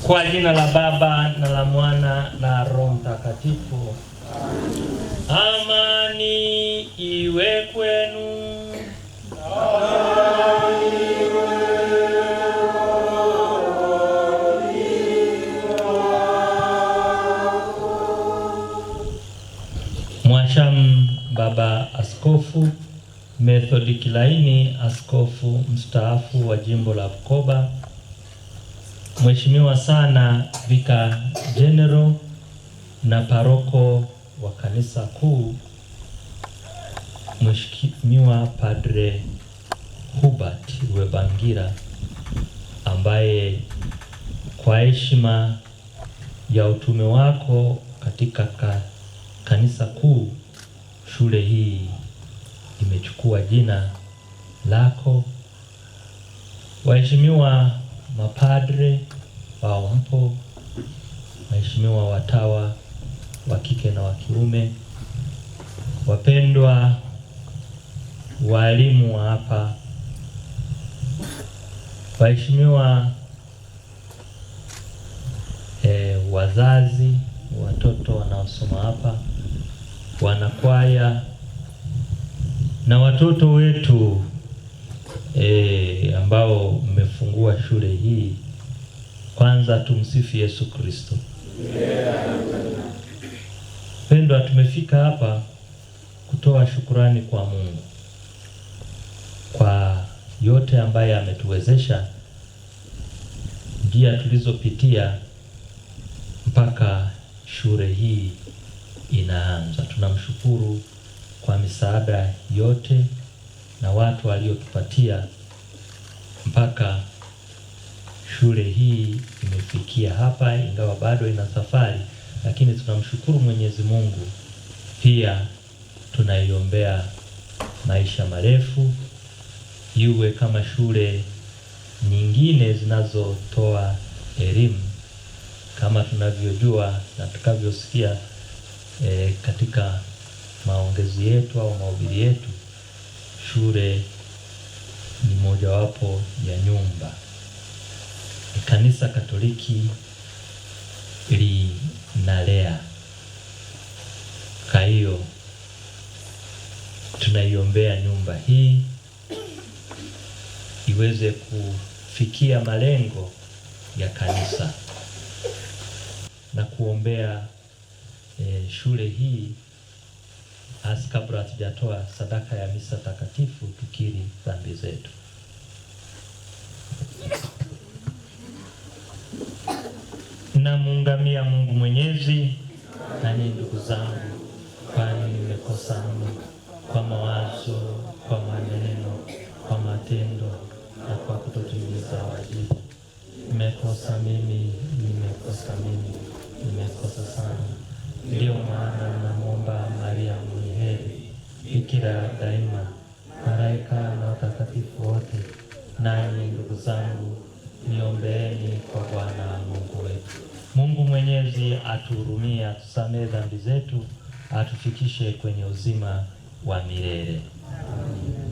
Kwa jina la Baba na la Mwana na Roho Mtakatifu. Amani iwe kwenu. Mwashamu Baba Askofu Methodi Kilaini, askofu mstaafu wa jimbo la Bukoba, Mheshimiwa sana Vika General na paroko wa kanisa kuu, Mheshimiwa Padre Hubert Rwebangira, ambaye kwa heshima ya utume wako katika kanisa kuu, shule hii imechukua jina lako. Waheshimiwa mapadre wapo, waheshimiwa watawa wa kike na wa kiume, wapendwa walimu wa hapa, waheshimiwa wazazi, watoto wanaosoma hapa, wanakwaya na watoto wetu ambao mmefungua shule hii. Kwanza tumsifu Yesu Kristo. Pendwa, tumefika hapa kutoa shukurani kwa Mungu kwa yote ambaye ametuwezesha, njia tulizopitia mpaka shule hii inaanza. Tunamshukuru kwa misaada yote na watu waliotupatia mpaka shule hii imefikia hapa, ingawa bado ina safari, lakini tunamshukuru Mwenyezi Mungu. Pia tunaiombea maisha marefu, iwe kama shule nyingine zinazotoa elimu. Kama tunavyojua na tukavyosikia katika maongezi yetu au mahubiri yetu, shule ni mojawapo ya nyumba. Kanisa Katoliki linalea. Kwa hiyo tunaiombea nyumba hii iweze kufikia malengo ya kanisa na kuombea shule hii. Hasa kabla hatujatoa sadaka ya misa takatifu, tukiri dhambi zetu. Namuungamia Mungu Mwenyezi, nanyi ndugu zangu, kwani nimekosa mno kwa mawazo, kwa maneno, kwa matendo na kwa kutotimiza wajibu. Nimekosa mimi, nimekosa sana. Ndio maana namwomba Maria mwenye heri, bikira daima, malaika na watakatifu wote, nanyi ndugu zangu, niombeeni kwa Bwana Mungu wetu. Mungu Mwenyezi atuhurumie, atusamehe dhambi zetu, atufikishe kwenye uzima wa milele. Amen.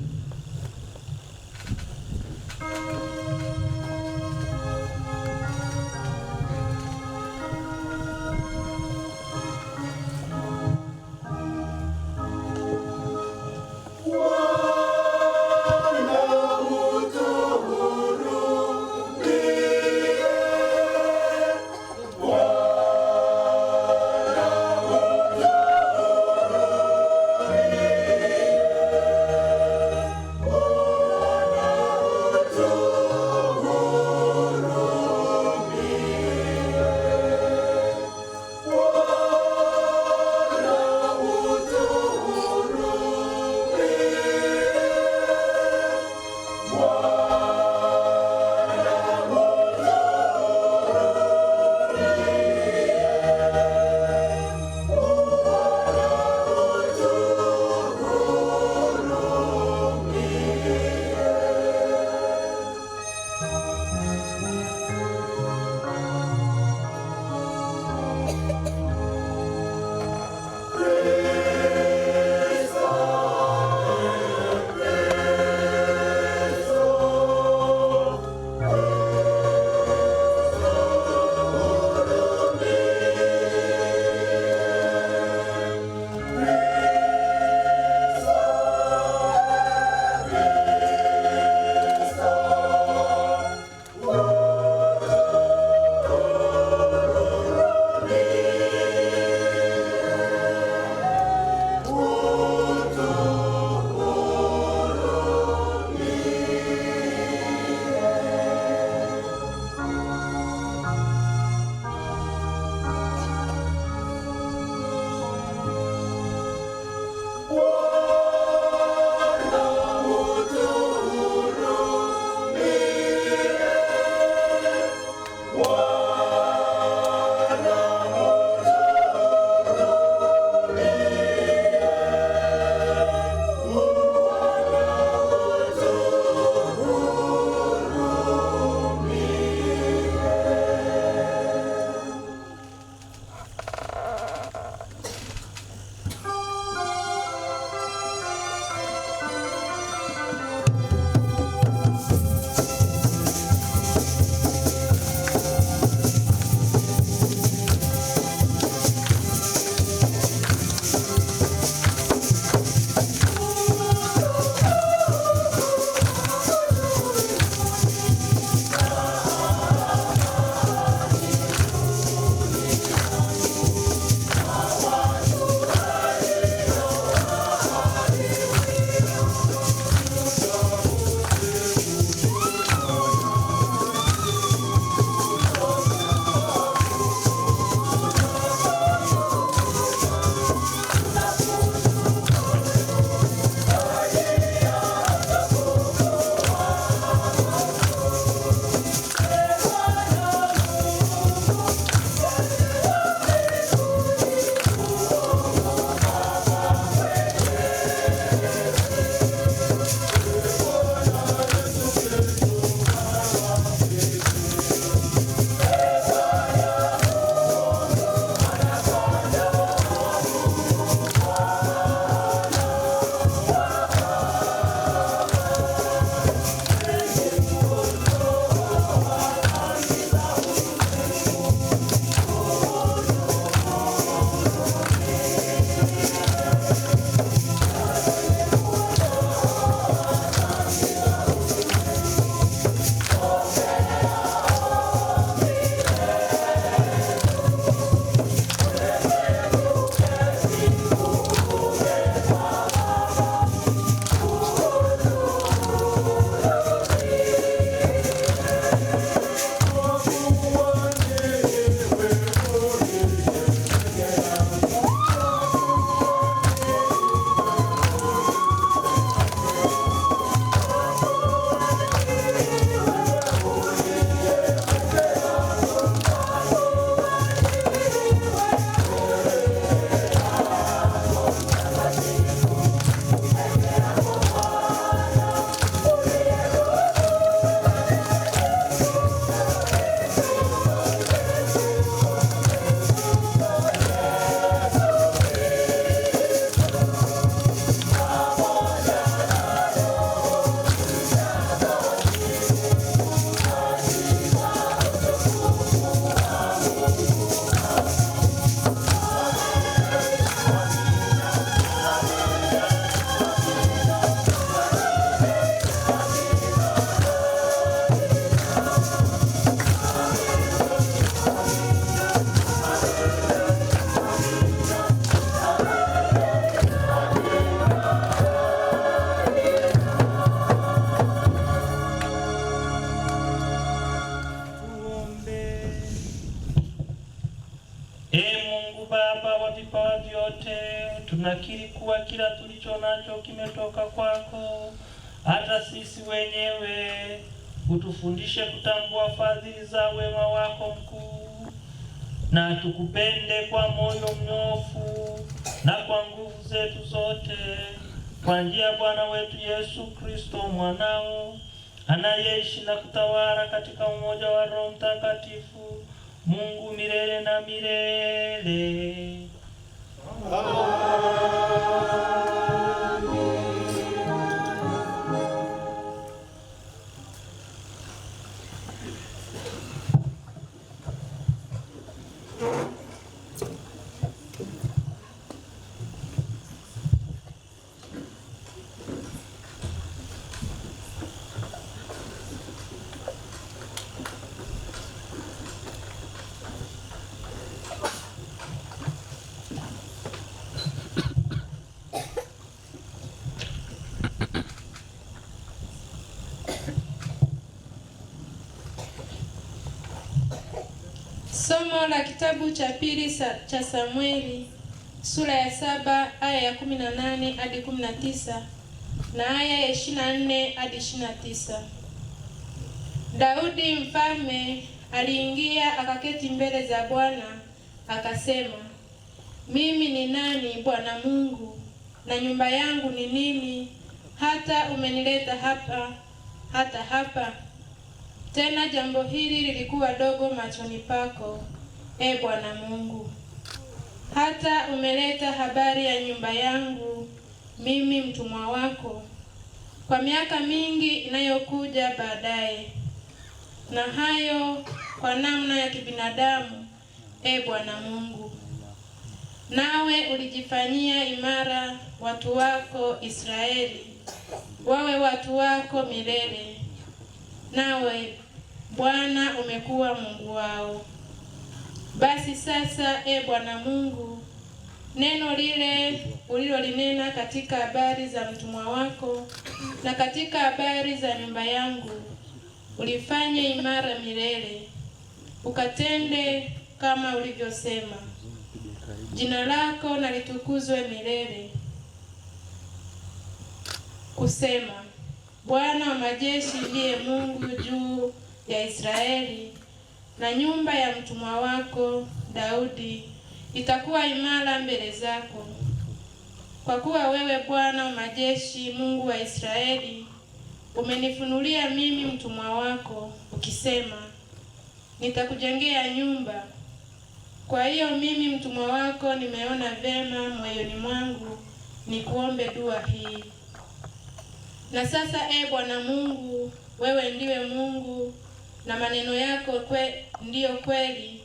Ee Mungu Baba wa vipawa vyote, tunakiri kuwa kila tulicho nacho kimetoka kwako. Hata sisi wenyewe utufundishe kutambua fadhili za wema wako mkuu, na tukupende kwa moyo mnyofu na kwa nguvu zetu zote, kwa njia ya Bwana wetu Yesu Kristo mwanao, anayeishi na kutawala katika umoja wa Roho Mtakatifu, Mungu milele na milele. Somo la kitabu cha pili cha Samueli sura ya 7 aya ya 18 hadi 19 na aya ya 24 hadi 29. Daudi mfalme aliingia akaketi mbele za Bwana akasema, mimi ni nani, Bwana Mungu, na nyumba yangu ni nini, hata umenileta hapa? Tena jambo hili lilikuwa dogo machoni pako, e Bwana Mungu, hata umeleta habari ya nyumba yangu mimi mtumwa wako kwa miaka mingi inayokuja baadaye, na hayo kwa namna ya kibinadamu, e Bwana Mungu. Nawe ulijifanyia imara watu wako Israeli, wawe watu wako milele, nawe Bwana umekuwa Mungu wao. Basi sasa, e Bwana Mungu, neno lile ulilolinena katika habari za mtumwa wako na katika habari za nyumba yangu ulifanye imara milele, ukatende kama ulivyosema. Jina lako na litukuzwe milele, kusema, Bwana wa majeshi ndiye Mungu juu ya Israeli, na nyumba ya mtumwa wako Daudi itakuwa imara mbele zako. Kwa kuwa wewe Bwana wa majeshi, Mungu wa Israeli, umenifunulia mimi mtumwa wako ukisema, nitakujengea nyumba. Kwa hiyo mimi mtumwa wako nimeona vema moyoni mwangu nikuombe dua hii. Na sasa, e Bwana Mungu, wewe ndiwe Mungu na maneno yako ndiyo kweli,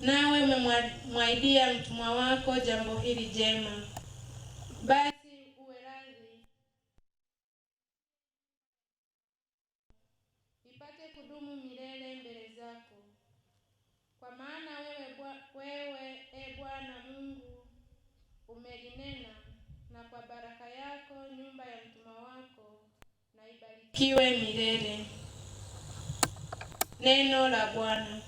nawe umemwahidia mtumwa wako jambo hili jema. Basi uwe radhi ipate kudumu milele mbele zako, kwa maana wewe e Bwana Mungu umelinena, na kwa baraka yako nyumba ya mtumwa wako na ibarikiwe milele. Neno la Bwana.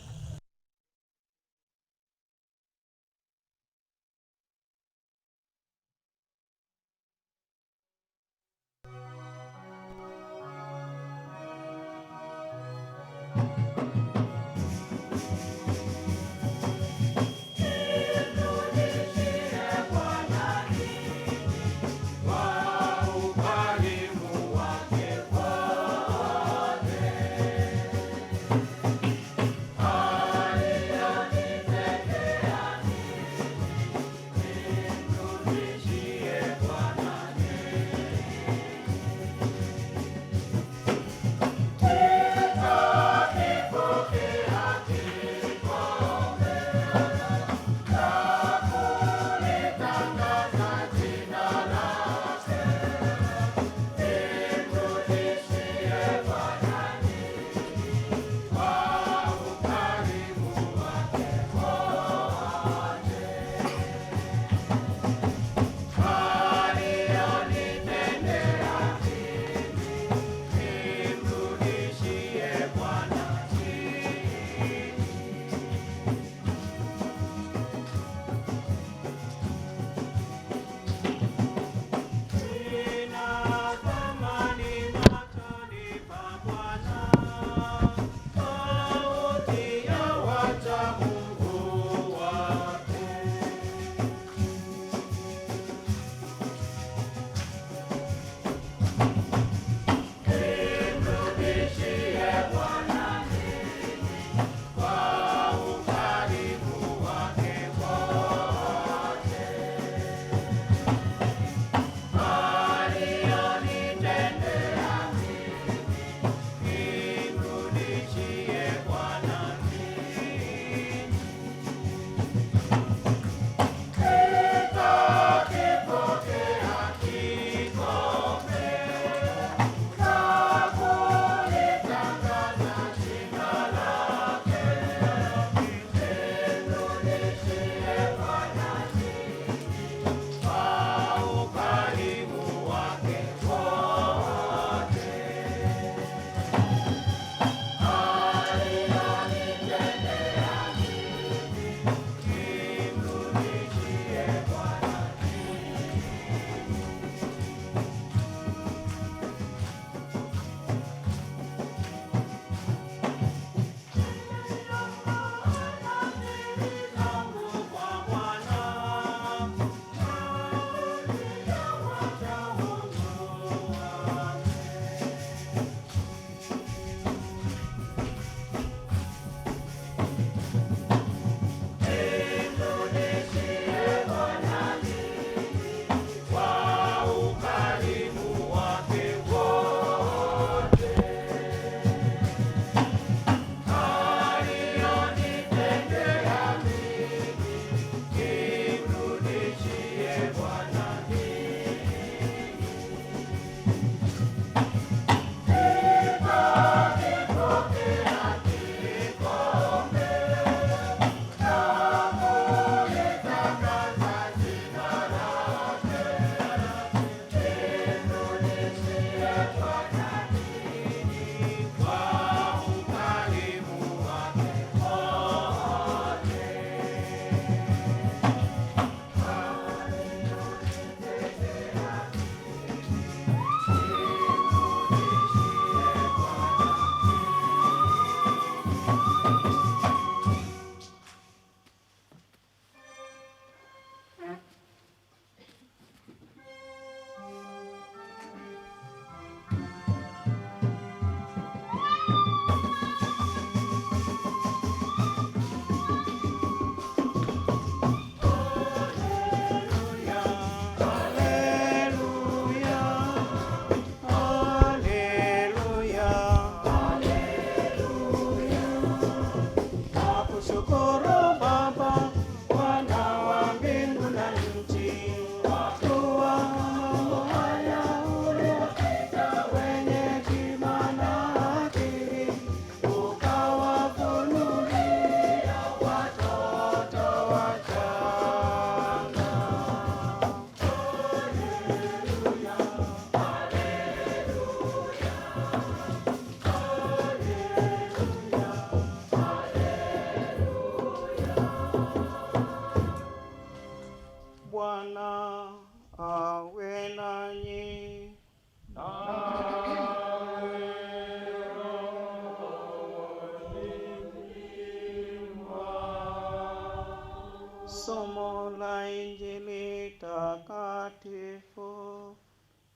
Somo la Injili takatifu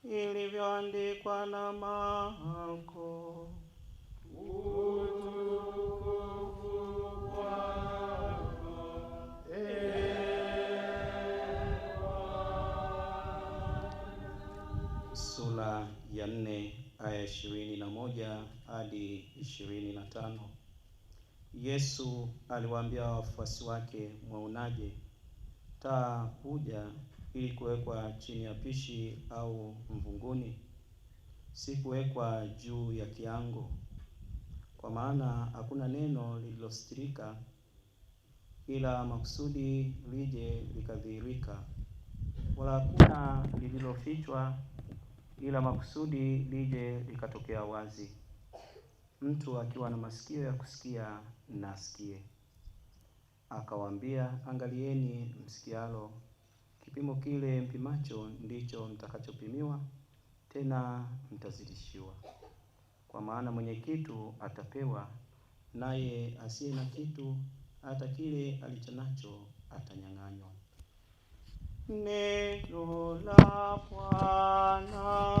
ilivyoandikwa na Marko. Sura ya 4 aya 21 hadi 25. Yesu aliwaambia wafuasi wake, mwaonaje? Taa huja ili kuwekwa chini ya pishi au mvunguni, si kuwekwa juu ya kiango. Kwa maana hakuna neno lililositirika, ila makusudi lije likadhihirika, wala hakuna lililofichwa, ila makusudi lije likatokea wazi. Mtu akiwa na masikio ya kusikia na asikie. Akawaambia, angalieni msikialo, kipimo kile mpimacho ndicho mtakachopimiwa, tena mtazidishiwa. Kwa maana mwenye kitu atapewa, naye asiye na kitu, hata kile alichonacho atanyang'anywa. Neno la Bwana.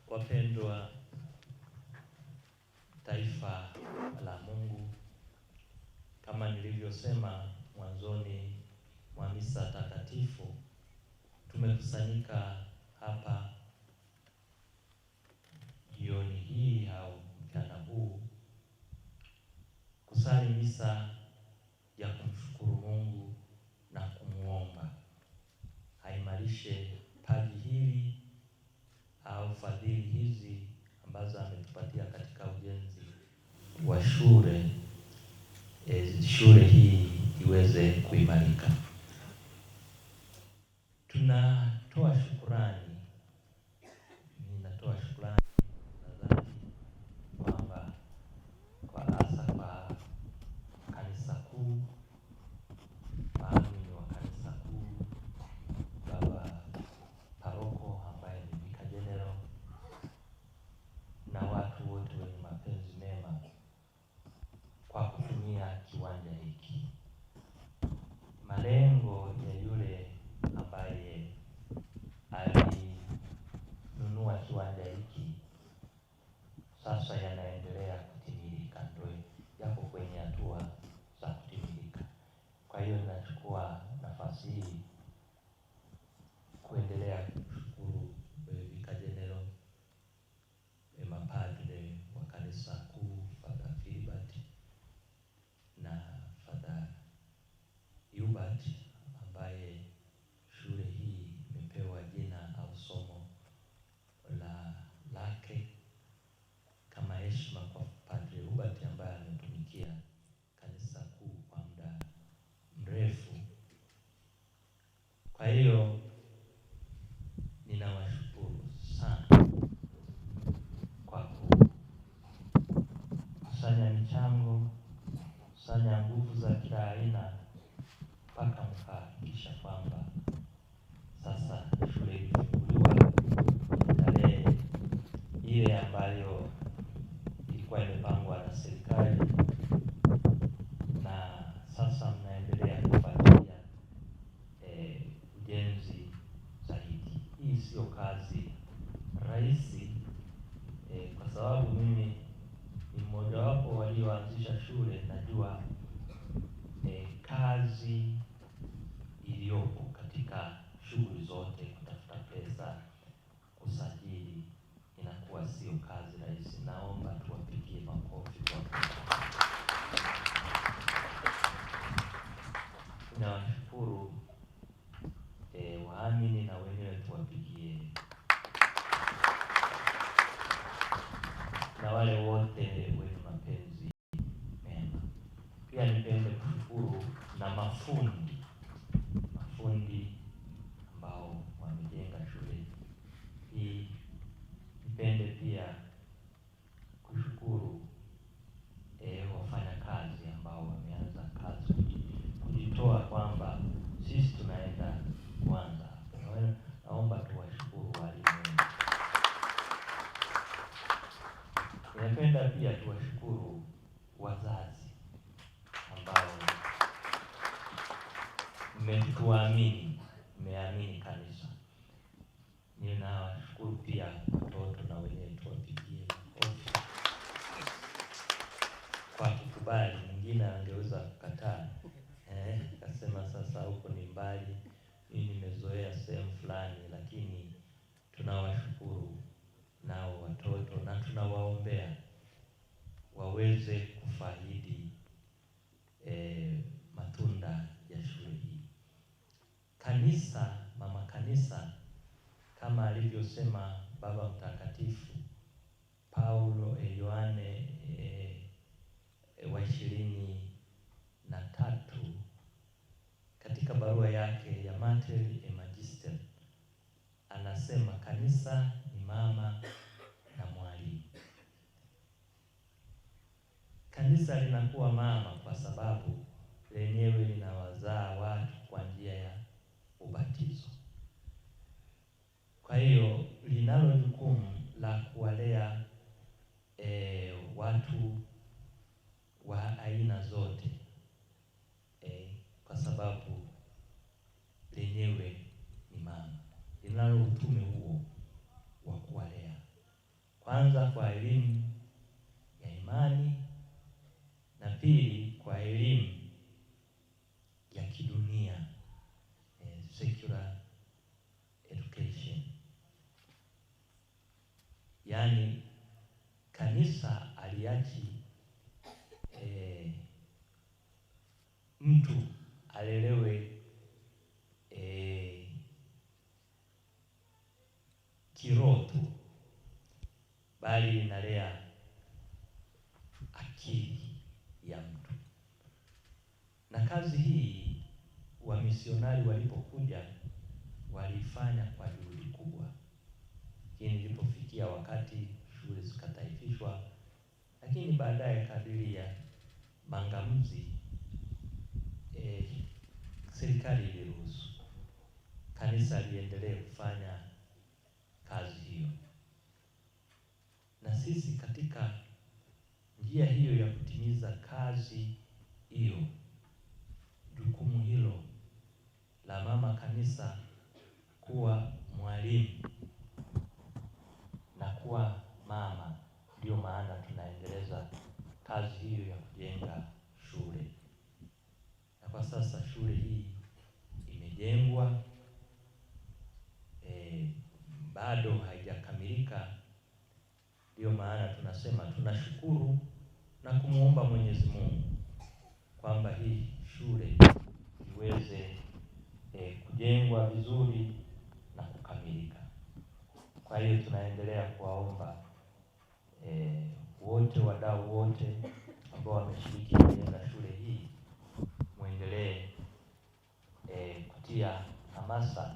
Wapendwa taifa la Mungu, kama nilivyosema mwanzoni mwa misa takatifu, tumekusanyika hapa jioni hii au mchana huu kusali misa ya kumshukuru Mungu na kumuomba aimarishe paji hili au fadhili hizi ambazo ametupatia katika ujenzi wa shule hii iweze kuimarika. Ninatoa shukrani nadhani kwamba kwa kanisa kuu, maamini wa kanisa kuu, baba paroko ambaye ni Vicar General na watu wote wenye mapenzi mema kwa kutumia kiwanja hiki. Malengo ya yule ambaye alinunua kiwanja hiki sasa yanaendelea kutimilika, ndio yako kwenye hatua za kutimilika. Kwa hiyo nachukua nafasi hii kuendelea kushukuru Vicar General, mapadre wa kanisa kuu, Father Philbert na Father Hubert, ambaye shule hii imepewa jina au somo lake kama heshima kwa Padre Hubert ambaye ametumikia kanisa kuu kwa muda mrefu. Kwa hiyo ninawashukuru sana kwa kukusanya michango, kusanya nguvu za kila aina mpaka mkahakikisha kwamba sasa shule ilifunguliwa tarehe ile ambayo ilikuwa imepangwa na serikali, na sasa mnaendelea kufuatilia ujenzi zaidi. Hii sio kazi rahisi, kwa sababu mimi ni mmoja wapo walioanzisha shule. Najua kazi iliyopo katika shughuli zote, kutafuta pesa, kusajili, inakuwa sio kazi rahisi. Naomba tuwapigie makofi kwa tunawashukuru waamini na wenyewe tuwapigie. na wale wote wenye mapenzi mema. Pia nipende kushukuru na mafundi ambao wamejenga shule hii. Nipende pia kushukuru wafanyakazi ambao wameanza kazi kujitoa kwamba sisi tunaenda kwanza. Naomba tuwashukuru walimu. Ninapenda pia tuwashukuru wazazi ambao mmeamini kanisa. Ninawashukuru pia watoto na wenyewe, tuwapigie makofi kwa kukubali. Mwingine angeweza kukataa, akasema sasa huko ni mbali, mimi nimezoea sehemu fulani, lakini tunawashukuru nao watoto na tunawaombea waweze kufaidi matunda ya shule hii. Kanisa, mama kanisa, kama alivyosema Baba Mtakatifu Paulo Yohane wa 23 katika barua yake ya Mater et Magister, anasema kanisa ni mama na mwalimu. Kanisa linakuwa mama kwa sababu lenyewe linawazaa watu kwa njia ya ubatizo. Kwa hiyo linalo jukumu la kuwalea watu wa aina zote, kwa sababu lenyewe ni mama. Linalo utume huo wa kuwalea, kwanza kwa elimu ya imani, na pili kwa elimu ya kidunia, secular education. Yaani kanisa aliachi mtu alelewe kiroho tu, bali linalea akili ya mtu. Na kazi hii wamisionari walipokuja walifanya kwa juhudi kubwa, lakini ilipofikia wakati shule zikataifishwa, lakini baadaye kadiri ya mangamuzi serikali iliruhusu kanisa liendelee kufanya kazi hiyo. Na sisi katika njia hiyo ya kutimiza kazi hiyo, jukumu hilo la mama kanisa kuwa mwalimu na kuwa mama, ndio maana tunaendeleza kazi hiyo ya kujenga shule. Na kwa sasa shule hii imejengwa, bado haijakamilika. Ndio maana tunasema tunashukuru na kumuomba Mwenyezi Mungu kwamba hii shule iweze kujengwa vizuri na kukamilika. Kwa hiyo tunaendelea kuwaomba wote, wadau wote ambao wameshiriki kujenga shule hii, muendelee kutia hamasa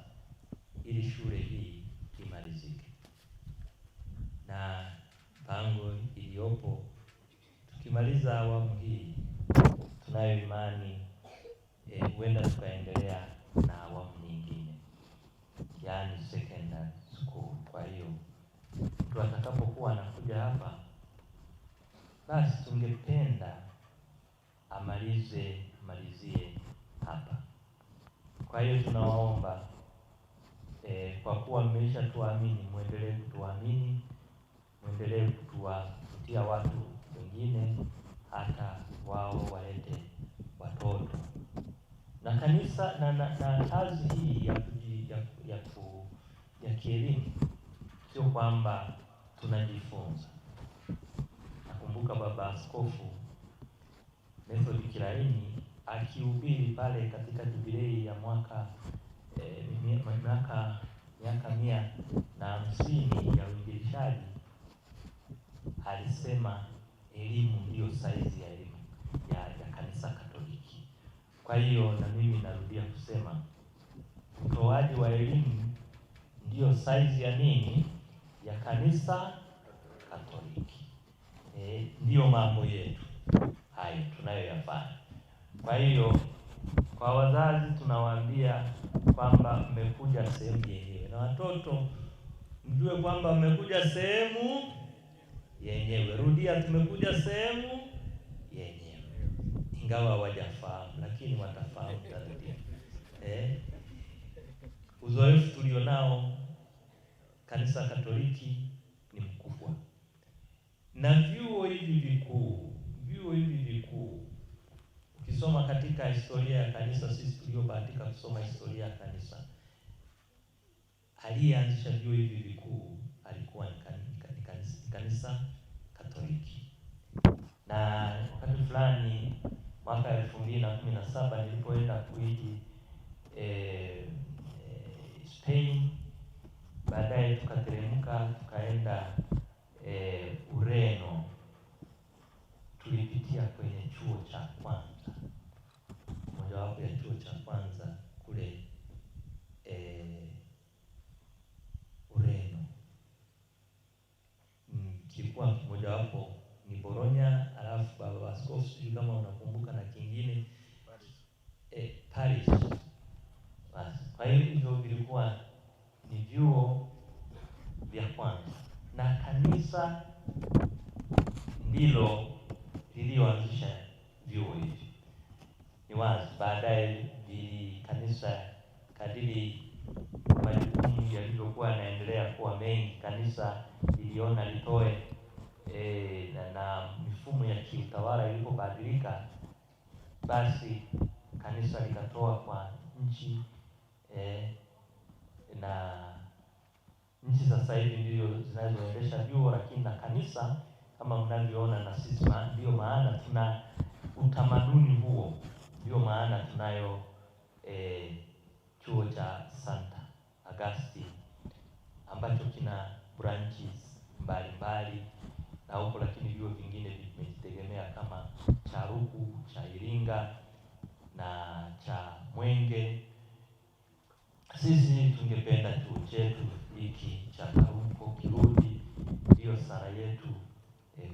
ili shule hii imalizike. Na pango iliyopo, tukimaliza awamu hii, tunayo imani huenda tukaendelea na awamu nyingine, yaani secondary school. Kwa hiyo mtu atakapokuwa anakuja hapa, basi tungependa malizie hapa. Kwa hiyo tunawaomba kwa kuwa mmeisha tuamini, muendelee kutuamini, muendelee kutia watu wengine, hata wao walete watoto. Na kanisa na kazi hii ya kielimu sio kwamba tunajifunza. Nakumbuka Baba Askofu Method Kilaini akihubiri pale katika jubilei ya miaka 150 ya uinjilishaji, alisema elimu ndiyo saizi ya elimu ya Kanisa Katoliki. Kwa hiyo na mimi narudia kusema utoaji wa elimu ndiyo saizi ya nini? Ya Kanisa Katoliki. Ndiyo mambo yetu hayo tunayoyafanya. Kwa hiyo kwa wazazi tunawaambia kwamba mmekuja sehemu yenyewe, na watoto mjue kwamba mmekuja sehemu yenyewe. Rudia, tumekuja sehemu yenyewe, ingawa hawajafahamu, lakini watafahamu taratibu. Uzoefu tulionao Kanisa Katoliki ni mkubwa, na vyuo hivi vikuu ukisoma katika historia ya kanisa, sisi tuliobahatika kusoma historia ya kanisa, aliyeanzisha vyuo hivi vikuu alikuwa ni Kanisa Katoliki. Na wakati fulani mwaka 2017 nilipoenda kuiji Spain, baadaye tukateremka tukaenda Ureno, tulipitia kwenye chuo cha kwanza, mojawapo ya chuo cha kwanza kule Ureno. Kilikuwa mojawapo ni Bologna, alafu baba askofu, sijui kama unakumbuka, na kingine Paris. Kwa hiyo vilikuwa ni vyuo vya kwanza, na kanisa ndilo lilioanzisha vyuo hivi. Ni wazi baadaye kanisa kadiri majukumu yalivyokuwa yanaendelea kuwa mengi, kanisa liliona litoe na mifumo ya kiutawala ilipobadilika, basi kanisa likatoa kwa nchi na nchi sasa hivi ndio zinazoendesha vyuo, lakini na kanisa kama mnavyoona, na sisi ndio maana tuna utamaduni huo, ndio maana tunayo chuo cha Santa Agustine ambacho kina branches mbalimbali na huko, lakini vyuo vingine vimejitegemea kama cha Ruku, cha Iringa na cha Mwenge. Sisi tungependa chuo chetu hiki cha Karuko kirudi, ndio sara yetu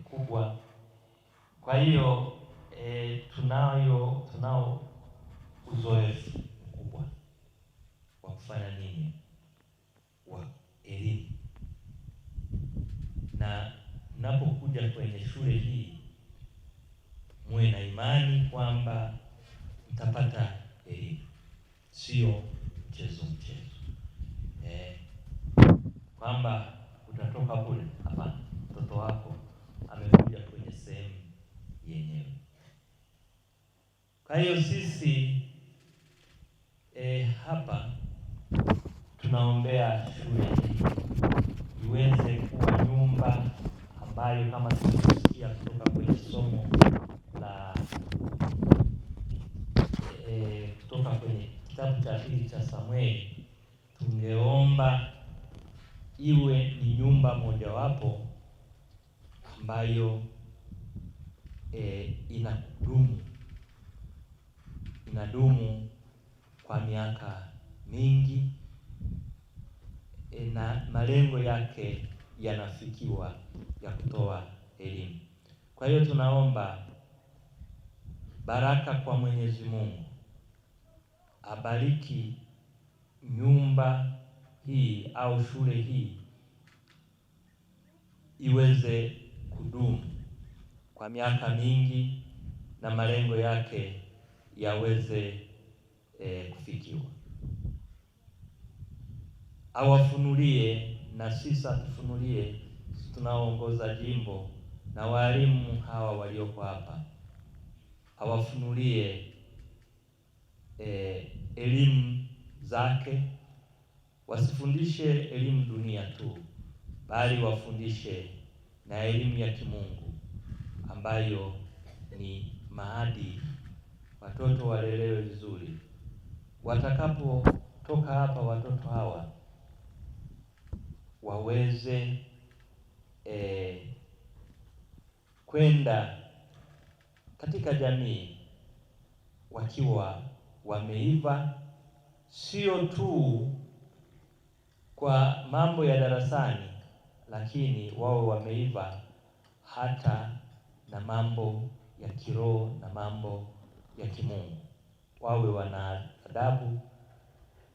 kubwa. Kwa hiyo tunao uzoefu mkubwa wa kufanya nini, wa elimu, na mnapokuja kwenye shule hii muwe na imani kwamba mtapata elimu, sio mchezo kwamba utatoka kule. Hapana, mtoto wako amekuja kwenye sehemu yenyewe. Kwa hiyo sisi hapa tunaombea shule hii iweze kuwa nyumba ambayo, kama tulivyosikia kutoka kwenye somo la kutoka kwenye kitabu cha pili cha Samueli, tungeomba iwe ni nyumba mojawapo ambayo inadumu kwa miaka mingi, na malengo yake yanafikiwa ya kutoa elimu. Kwa hiyo tunaomba baraka kwa Mwenyezi Mungu abariki nyumba hii au shule hii iweze kudumu kwa miaka mingi na malengo yake yaweze kufikiwa. Awafunulie na sisi atufunulie, tunaoongoza jimbo na walimu hawa walioko hapa, awafunulie elimu zake. Wasifundishe elimu dunia tu, bali wafundishe na elimu ya kimungu ambayo ni maadili. Watoto walelewe vizuri, watakapotoka hapa watoto hawa waweze kwenda katika jamii wakiwa wameiva, sio tu kwa mambo ya darasani, lakini wao wameiva hata na mambo ya kiroho na mambo ya kimungu, wawe wana adabu.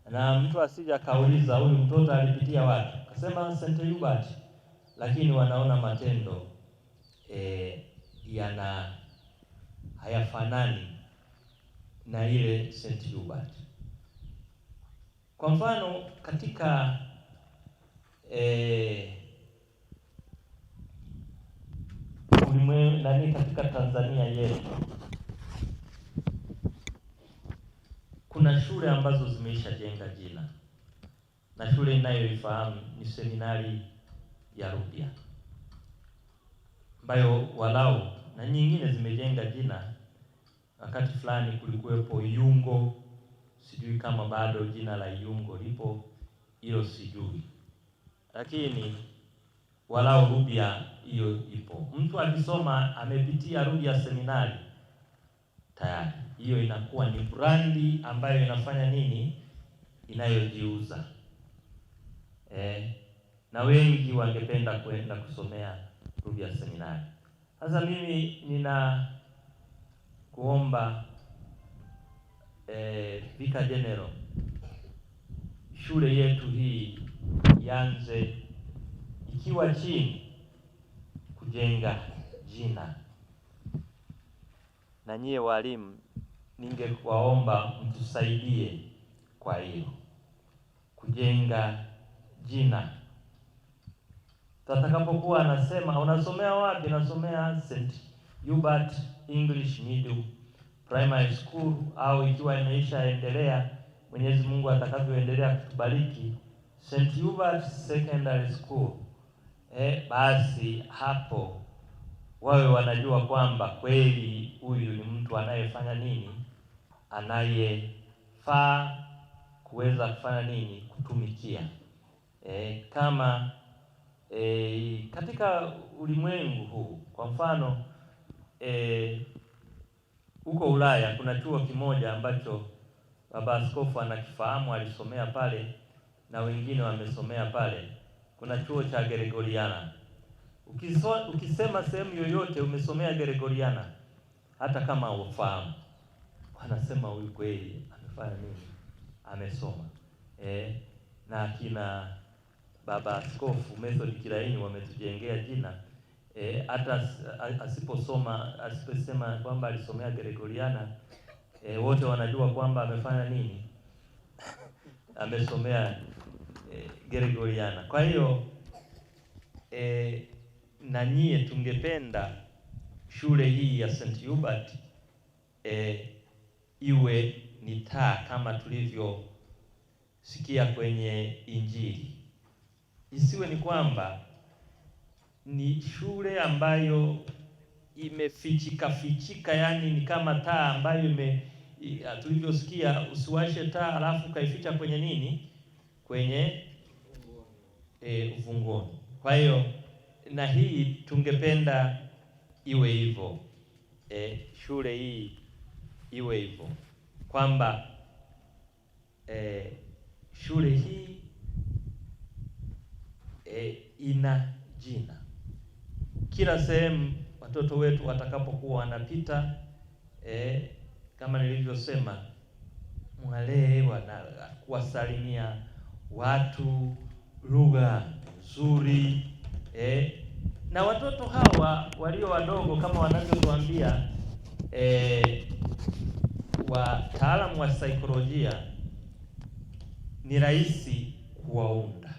Na mtu asije akauliza huyu mtoto alipitia wapi, akasema St. Hubert, lakini wanaona matendo hayafanani na ile St. Hubert. Kwa mfano katika katika Tanzania yetu kuna shule ambazo zimeishajenga jina, na shule inayoifahamu ni seminari ya Rubya, ambayo walau na nyingine zimejenga jina. Wakati fulani kulikuwepo Iyungo, sijui kama bado jina la Iyungo lipo, hilo sijui, lakini walau Rubya hiyo ipo. Mtu akisoma amepitia Rubya seminari, tayari hiyo inakuwa ni brandi ambayo inafanya nini, inayojiuza. Na wengi wangependa kwenda kusomea Rubya seminari. Sasa mimi nina kuomba Vicar General, shule yetu hii ianze ikiwa chini kujenga jina, na nyie walimu ningewaomba mtusaidie kwa hiyo kujenga jina. Tutakapokuwa anasema unasomea wapi, nasomea St. Hubert English Middle Primary School, au ikiwa imeishaendelea, Mwenyezi Mungu atakavyoendelea kutubariki, St. Hubert Secondary School, basi hapo wawe wanajua kwamba kweli huyu ni mtu anayefanya nini, anayefaa kuweza kufanya nini, kutumikia. Kama katika ulimwengu huu, kwa mfano huko Ulaya kuna chuo kimoja ambacho baba askofu anakifahamu, alisomea pale na wengine wamesomea pale. Kuna chuo cha Gregoriana. Ukisema sehemu yoyote umesomea Gregoriana, hata kama ufahamu, wanasema huyu kweli amefanya nini, amesoma. Na kina baba askofu Method Kilaini wametujengea jina. Hata asiposema kwamba alisomea Gregoriana, wote wanajua kwamba amefanya nini, amesomea Gregoriana. Kwa hiyo na nyie tungependa shule hii ya St. Hubert iwe ni taa kama tulivyosikia kwenye Injili. Isiwe ni kwamba ni shule ambayo imefichika, yani ni kama taa ambayo tulivyosikia, usiwashe taa alafu kaificha kwenye nini, kwenye uvunguni. Kwa hiyo na hii tungependa iwe hivyo, shule hii iwe hivyo, kwamba shule hii ina jina. Kila sehemu watoto wetu watakapokuwa wanapita, kama nilivyosema, mwalee kuwasalimia watu lugha nzuri, na watoto hawa walio wadogo kama wanavyotuambia wataalamu wa saikolojia, ni rahisi kuwaunda,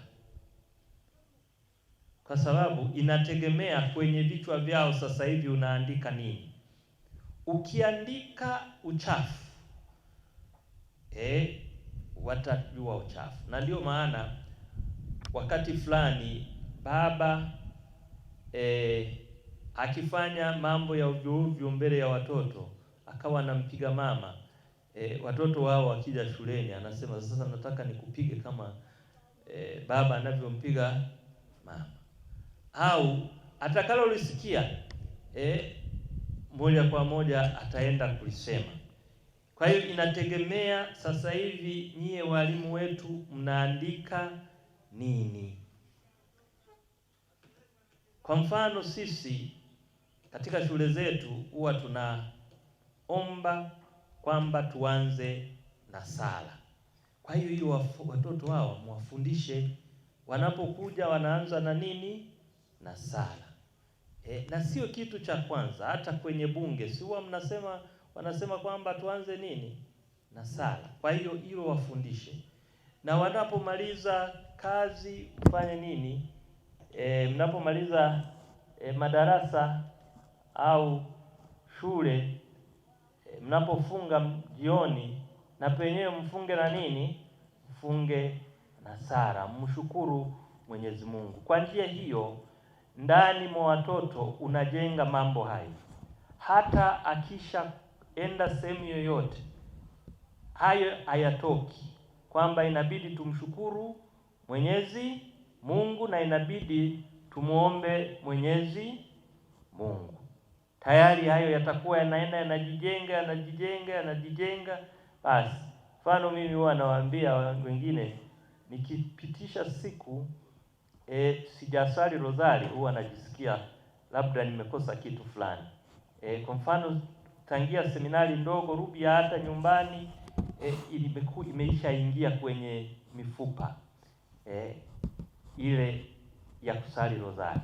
kwa sababu inategemea kwenye vichwa vyao. Sasa hivi unaandika nini? Ukiandika uchafu, watajua uchafu. Na ndio maana wakati fulani baba akifanya mambo ya ovyo mbele ya watoto, akawa anampiga mama, watoto wao wakija shuleni anasema, sasa nataka nikupige kama baba anavyompiga mama. Au atakalolisikia moja kwa moja ataenda kulisema. Kwa hiyo inategemea sasa hivi nyie walimu wetu mnaandika nini. Kwa mfano sisi katika shule zetu huwa tunaomba kwamba tuanze na sala. Kwa hiyo watoto hao mwafundishe, wanapokuja wanaanza na nini? Na sala. Na sio kitu cha kwanza, hata kwenye bunge si huwa wanasema kwamba tuanze nini? Na sala. Kwa hiyo hilo wafundishe. Na wanapomaliza kazi ufanye nini? Mnapomaliza madarasa au shule, mnapofunga jioni, na penyewe mfunge na nini? Mfunge na sala, mshukuru Mwenyezi Mungu. Kwa njia hiyo ndani mwa watoto unajenga mambo hayo. Hata akisha enda sehemu yoyote, hayo hayatoki, kwamba inabidi tumshukuru Mwenyezi Mungu na inabidi tumuombe Mwenyezi Mungu. Tayari hayo yatakuwa yanaenda yanajijenga. Basi mfano mimi huwa nawaambia wengine, nikipitisha siku sijasali rozari huwa najisikia labda nimekosa kitu fulani. Kwa mfano tangia seminari ndogo Rubya hata nyumbani imeishaingia kwenye mifupa ile ya kusali rozari.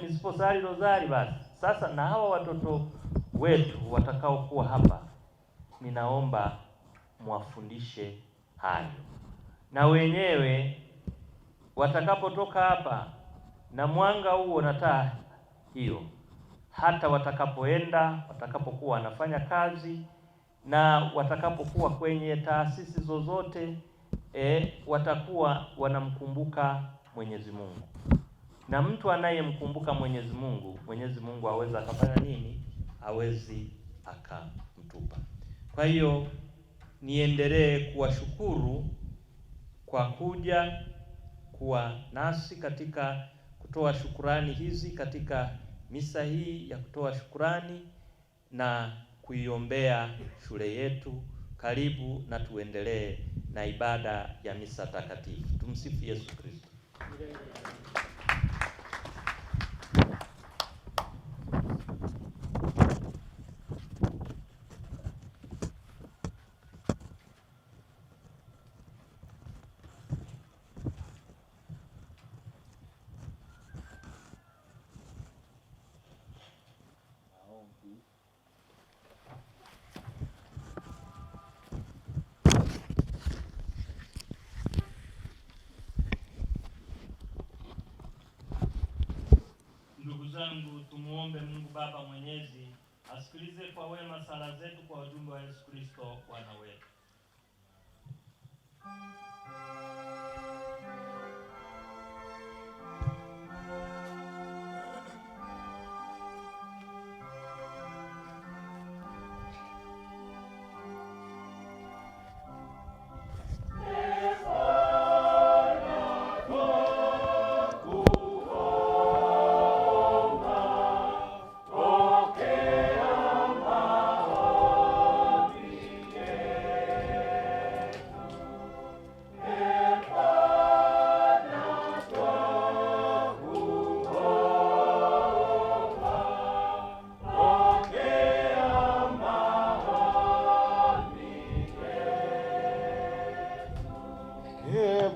Nisiposali rozari basi sasa, na hawa watoto wetu watakao kuwa hapa, ninaomba mwafundishe hayo, na wenyewe watakapotoka hapa na mwanga huo na taa hiyo, hata watakapokuwa wanafanya kazi na watakapokuwa kwenye taasisi zozote, watakuwa wanamkumbuka Mwenyezi Mungu. Na mtu anayemkumbuka Mwenyezi Mungu hawezi akafanya nini? Hawezi akamtupa. Kwa hiyo niendelee kuwashukuru kwa kuja kuwa nasi katika kutoa shukurani hizi katika misa hii ya kutoa shukurani na kuiombea shule yetu. Karibu na tuendelee na ibada ya misa takatifu. Tumsifu Yesu Kristo. Ndugu zangu, tumuombe Mungu Baba Mwenyezi asikilize kwa wema sala zetu kwa ujumbe wa Yesu Kristo Bwana wetu.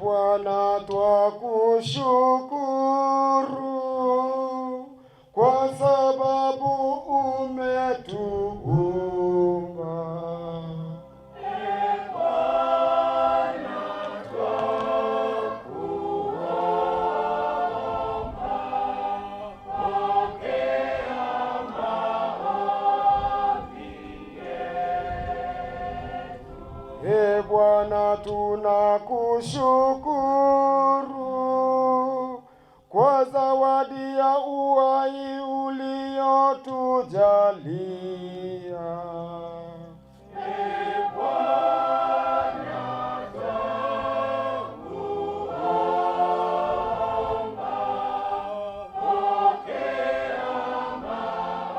Bwana twakushukuru kwa sababu umetuumba. Bwana twakuomba, pokea maombi yetu. Bwana tunakushukuru kwa zawadi ya uhai uliotujalia. Bwana twakuomba, pokea maombi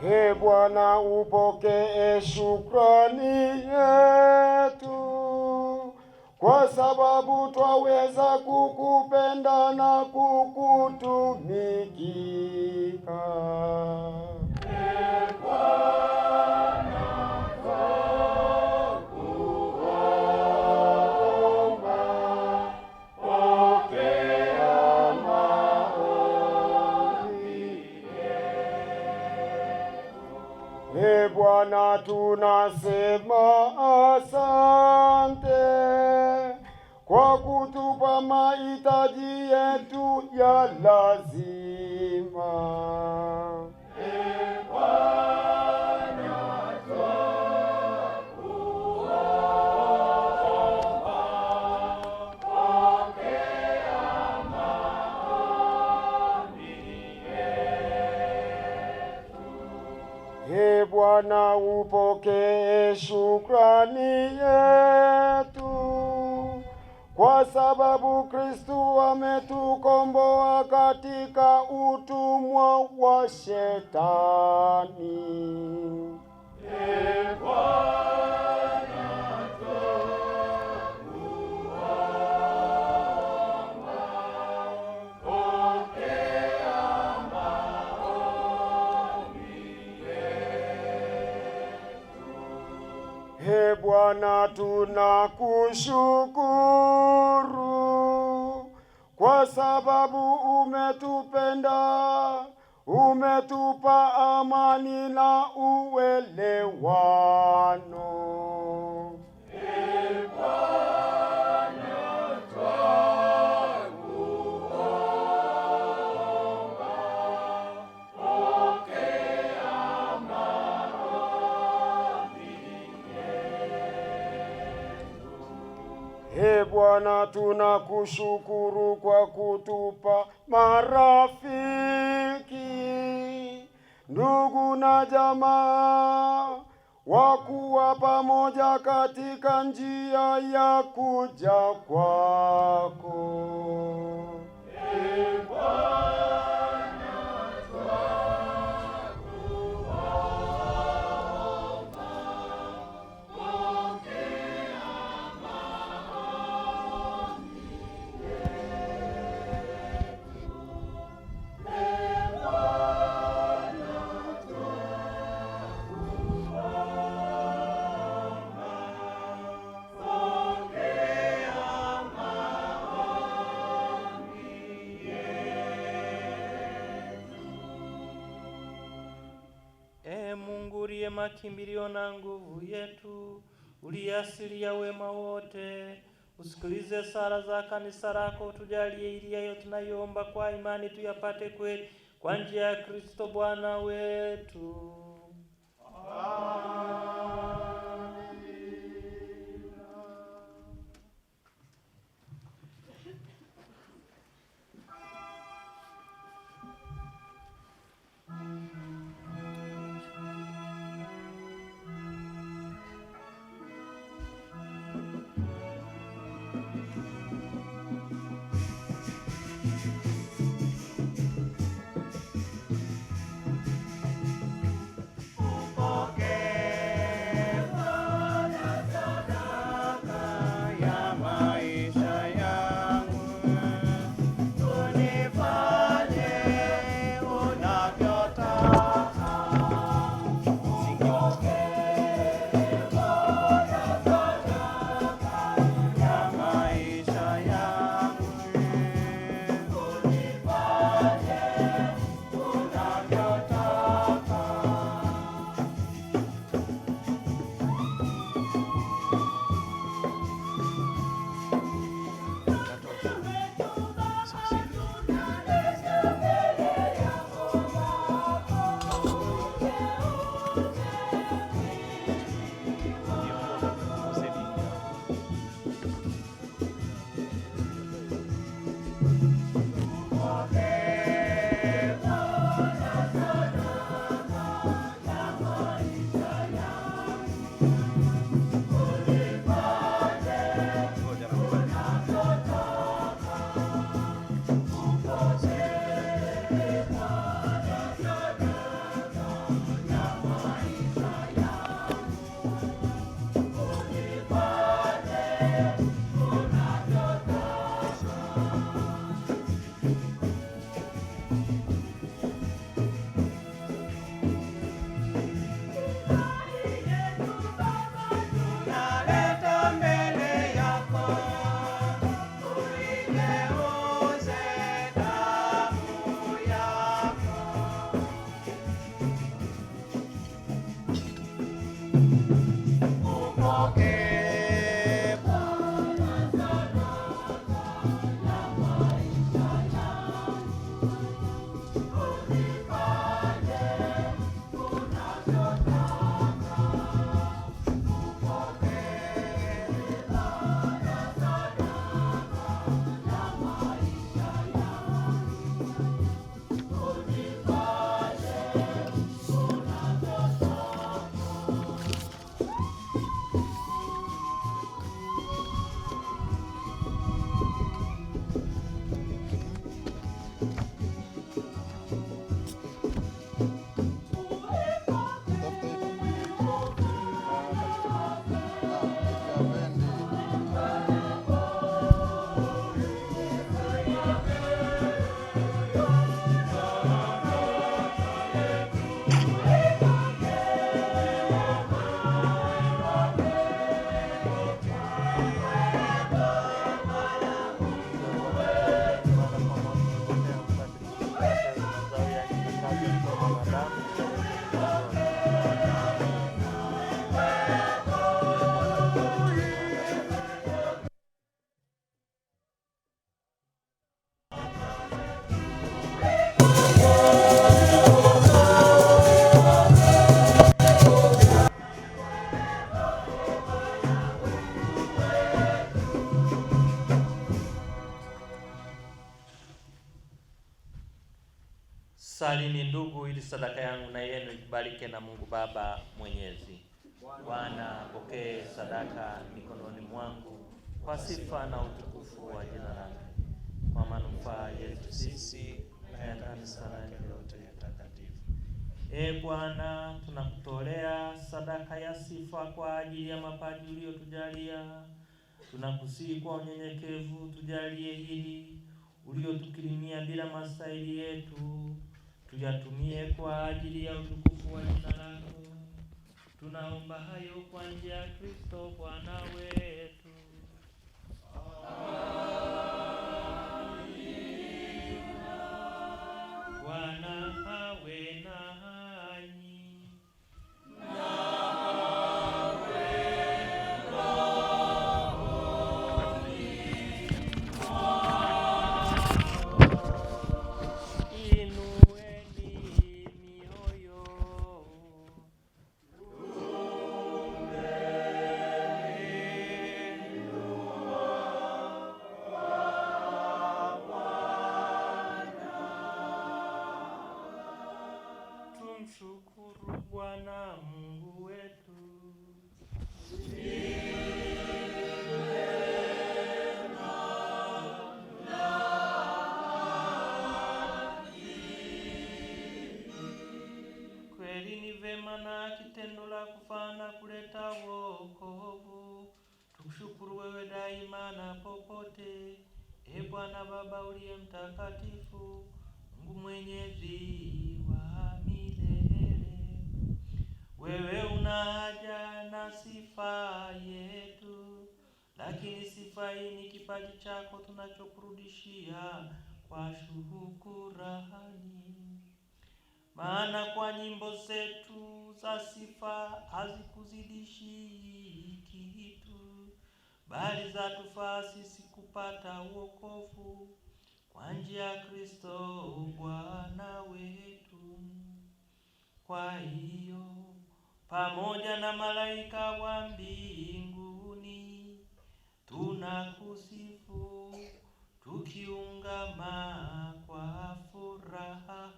Ee Bwana, upokee shukrani yetu, kwa sababu twaweza kukupenda na kukutumikia. Ee Bwana, twakuomba, pokea maombi yetu. Ee Bwana, tunasema asante kwa kutupa mahitaji yetu ya lazima. Ee Bwana, twakuomba, pokea maombi yetu. Ee Bwana, upokee shukrani yetu, kwa sababu Kristo ametukomboa katika utumwa wa Shetani. Ee Bwana, twakuomba, pokea maombi yetu. Ee Bwana, tunakushukuru kwa sababu umetupenda, umetupa amani na uelewano. Ee Bwana, twakuomba, pokea maombi yetu. Ee Bwana, tunakushukuru kwa kutupa marafiki, ndugu na jamaa, wa kuwa pamoja katika njia ya kuja kwako. Ee Bwana, twakuomba, pokea maombi yetu. Ee Bwana, twakuomba, pokea maombi yetu. Ee Mungu uliye makimbilio na nguvu yetu, uliye asili ya wema wote, usikilize sala za kanisa lako, utujalie ili hayo tunayoomba kwa imani tuyapate kweli, kwa njia ya Kristo Bwana wetu. Upokee Salini ndugu, ili sadaka yangu na yenu ikubalike na Mungu Baba Mwenyezi. Bwana apokee sadaka mikononi mwangu kwa sifa na utukufu wa jina lake, kwa manufaa yetu sisi na ya kanisa lake lote takatifu. Bwana, tunakutolea sadaka ya sifa kwa ajili ya mapaji uliyotujalia. Tunakusihi kwa unyenyekevu tujalie hili uliotukirimia bila mastahili yetu, tuyatumie kwa ajili ya utukufu wa jina lako. Tunaomba hayo kwa njia ya Kristo Bwana wetu. Bwana awe nanyi. Tumshukuru Bwana Mungu wetu. Kweli ni vema na kitendo la kufana kuleta wokovu. Tukushukuru wewe daima na popote, Bwana Baba uliye mtakatifu, Mungu mwenyezi wa milele. Wewe una haja na sifa yetu, lakini sifa hii ni kipaji chako tunachokurudishia kwa shukrani. Maana kwa nyimbo zetu za sifa hazikuzidishi kitu, bali zatufaa sisi kupata wokovu kwa njia ya Kristo Bwana wetu. Kwa hiyo pamoja na malaika wa mbinguni tunakusifu tukiungama kwa furaha.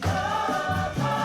Baba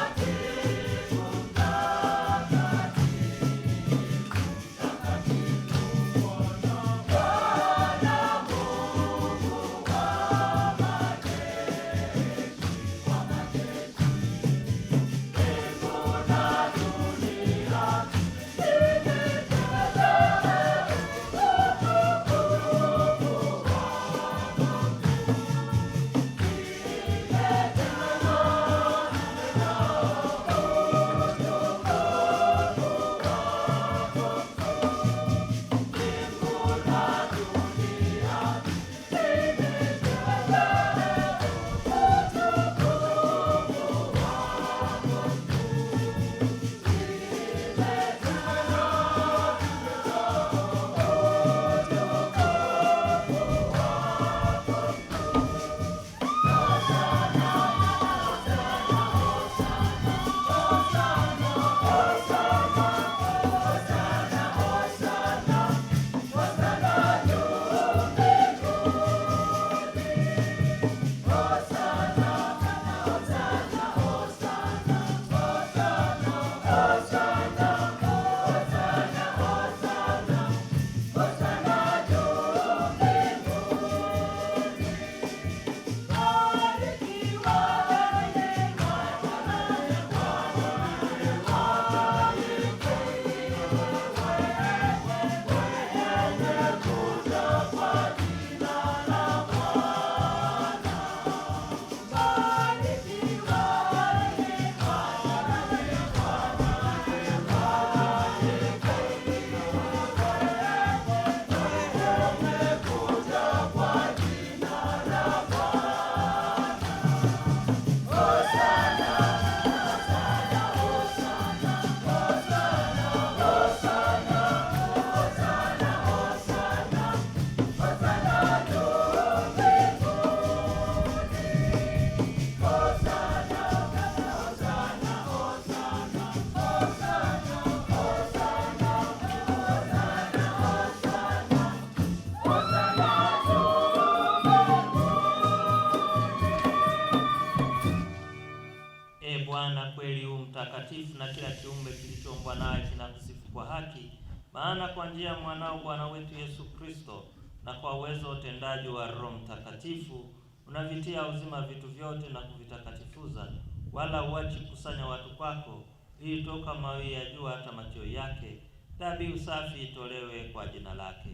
kweli huu mtakatifu, na kila kiumbe kilichoumbwa nawe kinakusifu kwa haki. Maana kwa njia ya mwanao Bwana wetu Yesu Kristo, na kwa uwezo wa utendaji wa Roho Mtakatifu, unavitia uzima vitu vyote na kuvitakatifuza, wala uachi kusanya watu kwako, ili toka mawio ya jua hata machweo yake dhabihu safi itolewe kwa jina lake.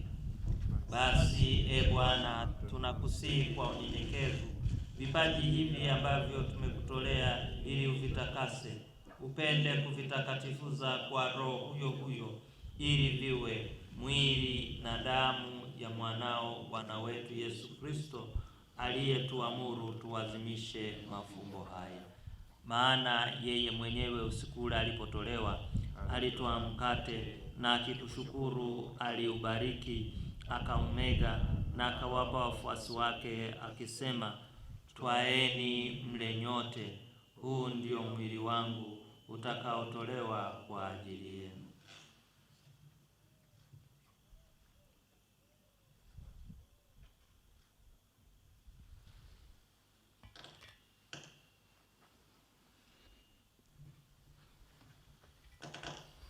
Basi Bwana, tunakusihi kwa unyenyekevu vipaji hivi ambavyo tumekutolea ili uvitakase, upende kuvitakatifuza kwa Roho huyo huyo, ili viwe mwili na damu ya mwanao Bwana wetu Yesu Kristo, aliyetuamuru tuwazimishe mafumbo haya. Maana yeye mwenyewe usiku ule alipotolewa, alitoa mkate na akitushukuru aliubariki, akaumega na akawapa wafuasi wake akisema, twaeni mle nyote, huu ndio mwili wangu utakaotolewa kwa ajili yenu.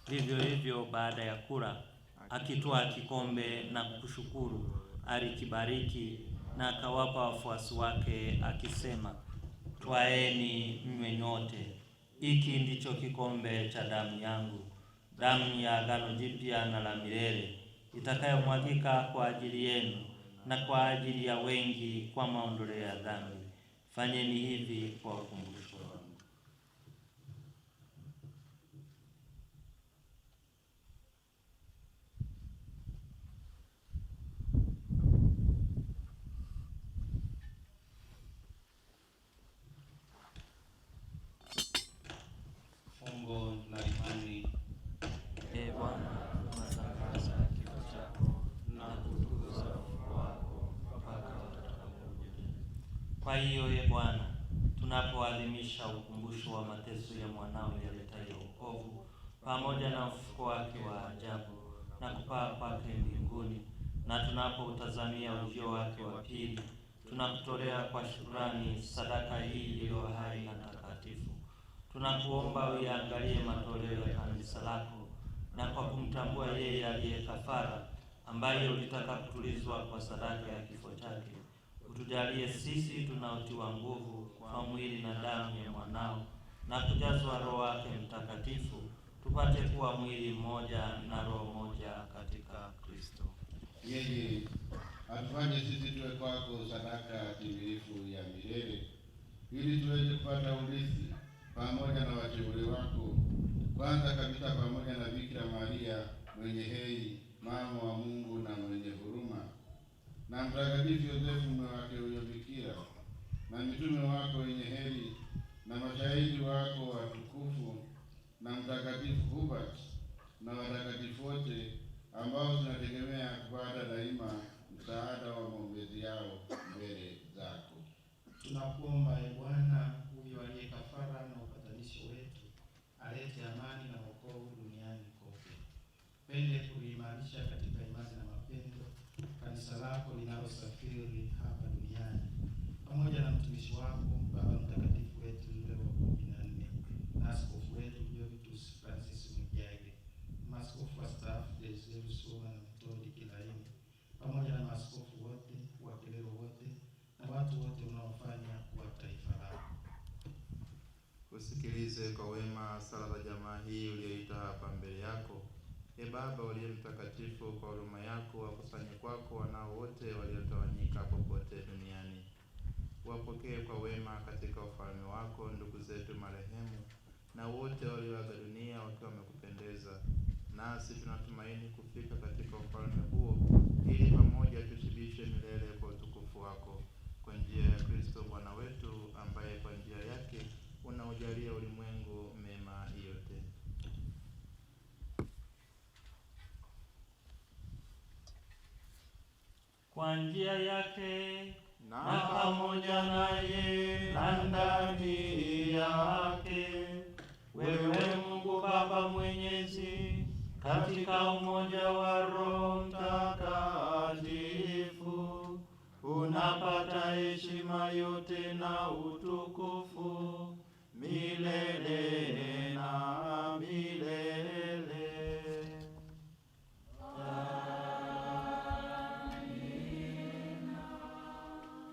Vivyo hivyo baada ya kula, akitwaa kikombe na kushukuru, alikibariki na akawapa wafuasi wake akisema, twaeni mnywe nyote, hiki ndicho kikombe cha damu yangu, damu ya agano jipya na la milele, itakayomwagika kwa ajili yenu na kwa ajili ya wengi kwa maondoleo ya dhambi. Fanyeni hivi kwa ukumbusho wangu. Fungo la imani. Bwana, tunatangaza kifo chako na kutukuza ufufuo wako mpaka utakapokuja. Kwa hiyo Bwana, tunapoadhimisha ukumbusho wa mateso ya mwanao yaletayo wokovu, pamoja na ufufuo wake wa ajabu na kupaa kwake mbinguni, na tunapoutazamia ujio wake wa pili, tunakutolea kwa shukrani sadaka hii iliyo hai na takatifu. Tunakuomba uiangalie matoleo ya kanisa lako, na kwa kumtambua yeye aliye kafara, ambaye ulitaka kutulizwa kwa sadaka ya kifo chake, utujalie sisi tunaotiwa nguvu kwa mwili na damu ya mwanao, na kujazwa Roho wake Mtakatifu, tupate kuwa mwili mmoja na roho moja katika Kristo. Yeye atufanye sisi tuwe kwako sadaka timilifu ya milele, ili tuweze kupata urithi pamoja na wateule wako, kwanza kabisa pamoja na Bikira Maria mwenye heri, mama wa Mungu na mwenye huruma, na Mtakatifu Yosefu mume wake huyo Bikira, na mitume wako wenye heri, na mashahidi wako watukufu, na Mtakatifu Hubert, na watakatifu wote ambao tunategemea kupata daima msaada wa maombezi yao mbele zako. Tunakuomba Bwana, huyo aliye kafara na upatanisho wetu, alete amani na wokovu duniani kote. Pende kuimarisha katika imani na mapendo kanisa lako linalosafiri hapa duniani, pamoja na mtumishi wako Baba Mtakatifu wetu Leo wa 14 na askofu wetu Jovitus Francis Mwijage, maaskofu wastaafu Desiderius Soma na Methodi Kilaini, pamoja na maaskofu wote, wakileo wote na watu wote unaofanya kuwa taifa lako. Usikilize kwa wema sala za jamaa hii uliyoita hapa mbele yako. Baba uliye mtakatifu, kwa huruma yako wakusanye kwako wanao wote waliotawanyika popote duniani. Wapokee kwa wema katika ufalme wako ndugu zetu marehemu na wote walioaga dunia wakiwa wamekupendeza. Nasi tunatumaini kufika katika ufalme huo, ili pamoja tushibishe milele kwa utukufu wako, kwa njia ya Kristo Bwana wetu, ambaye kwa njia yake unaujalia ulimwengu mema yote. Kwa njia yake na pamoja naye na ndani yake, wewe Mungu Baba Mwenyezi, katika umoja wa Roho Mtakatifu, unapata heshima yote na utukufu milele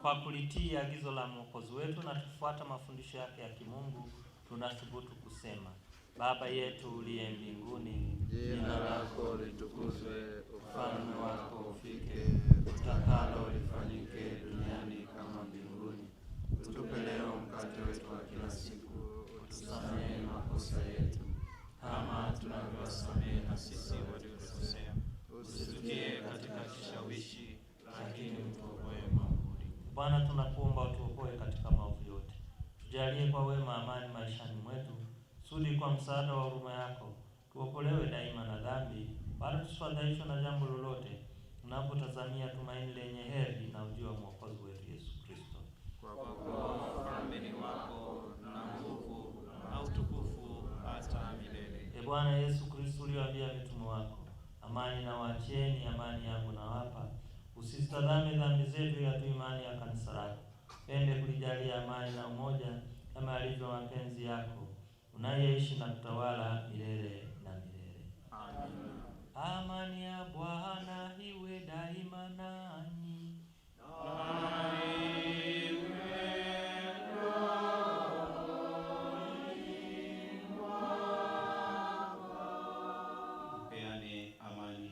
kwa kulitii agizo la Mwokozi wetu na tufuata mafundisho yake ya kimungu, tunathubutu kusema: Baba yetu uliye mbinguni, jina lako litukuzwe, ufalme wako ufike, utakalo lifanyike duniani kama mbinguni. utupe leo mkate wetu wa kila siku, Tusamehe makosa yetu kama tunavyowasamehe na sisi waliokosea, usitutie katika kishawishi, lakini utuokoe maovuni. Bwana, tunakuomba utuokoe katika maovu yote, tujalie kwa wema amani maishani mwetu, kusudi kwa msaada wa huruma yako tuokolewe daima na dhambi, wala tusifadhaishwe na jambo lolote, tunapotazamia tumaini lenye heri na ujio wa Mwokozi wetu Yesu Kristo. kwa kuwa ufalme ni wako na nguvu na utukufu hata milele. E Bwana Yesu Kristo, uliwaambia mitume wako, amani na waachieni, amani yangu na wapa, usizitazame dhambi zetu, ila tu imani ya kanisa lako. Pende kulijalia amani na umoja kama alivyo mapenzi yako, unayeishi na kutawala milele na milele. Amina. Amani ya Bwana iwe daima nanyi. Peane amani.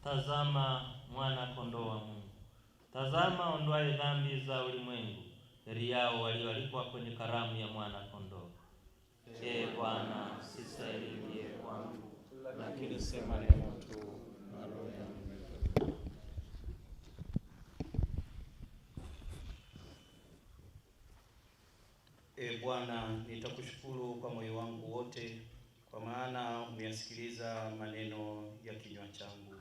Tazama mwana kondoo wa Mungu. Tazama ondoaye dhambi za ulimwengu. Heri yao walioalikwa kwenye karamu ya mwana kondoo. Ee Bwana, sistahili ingie kwangu, Lakini sema neno tu na roho yangu. Ee Bwana, nitakushukuru kwa moyo wangu wote, kwa maana umeyasikiliza maneno ya kinywa changu.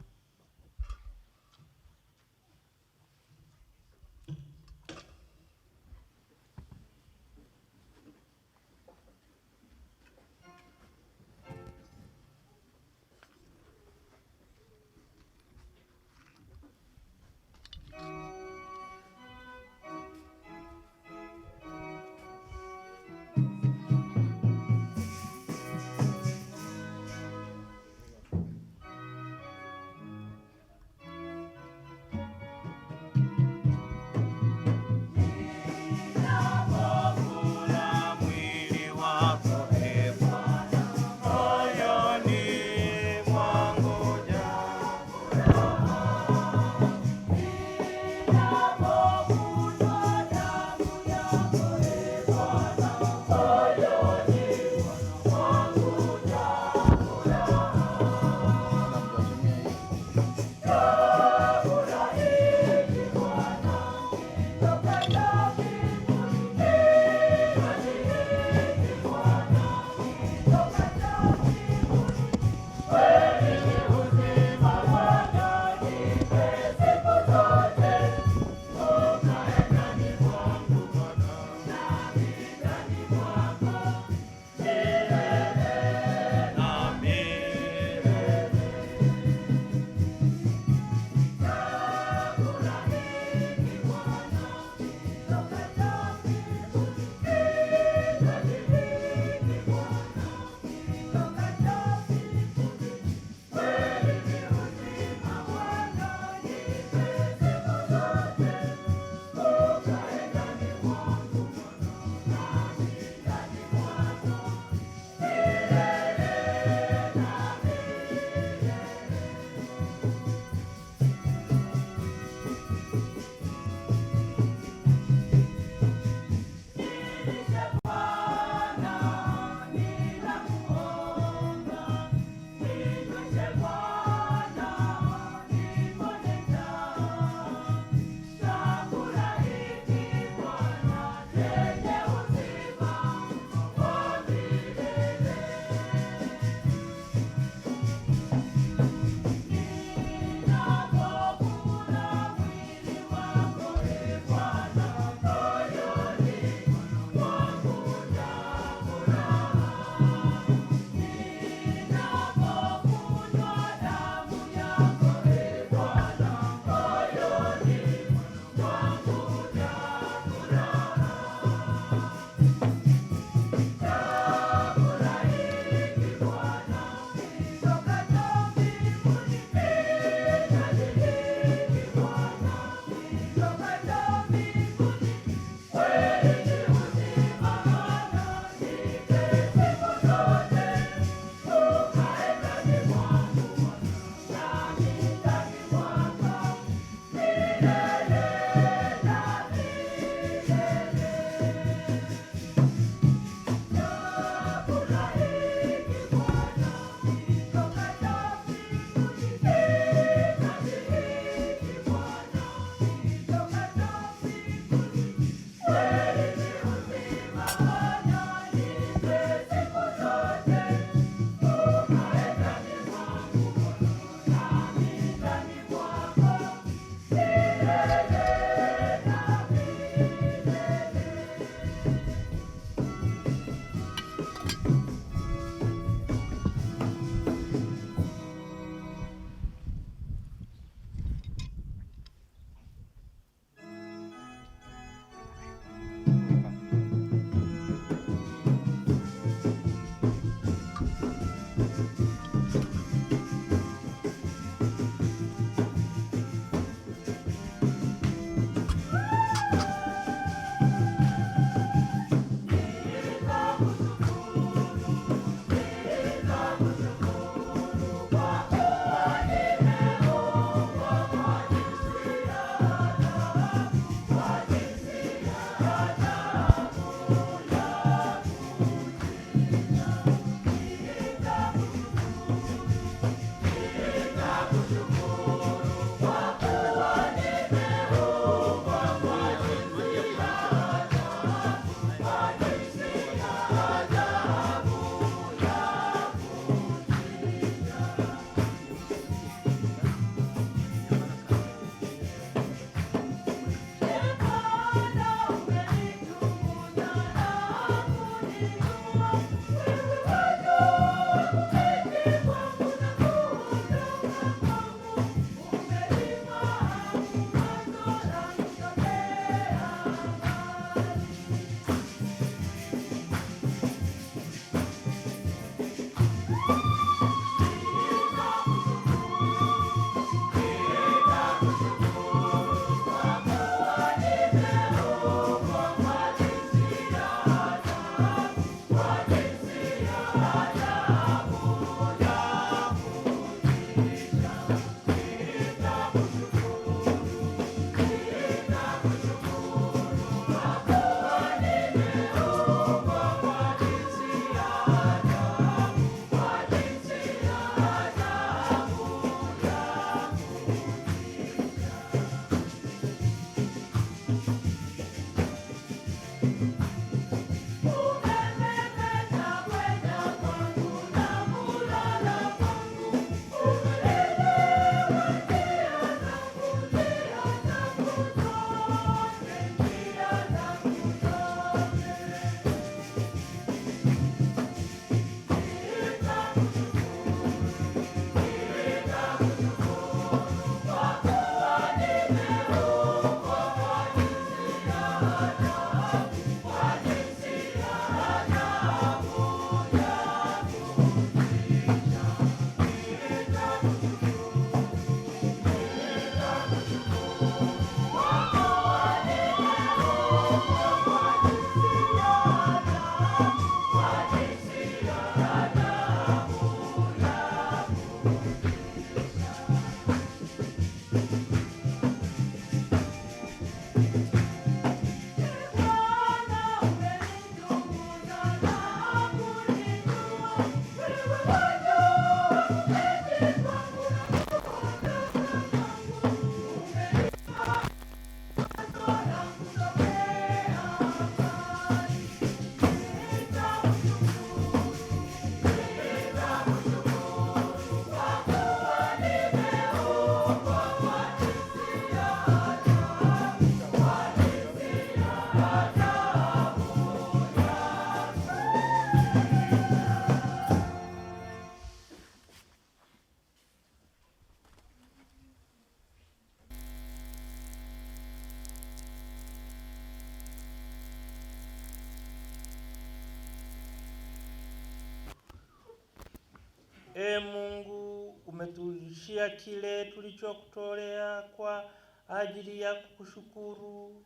Ee Mungu, umetulishia kile tulichokutolea kwa ajili ya kukushukuru,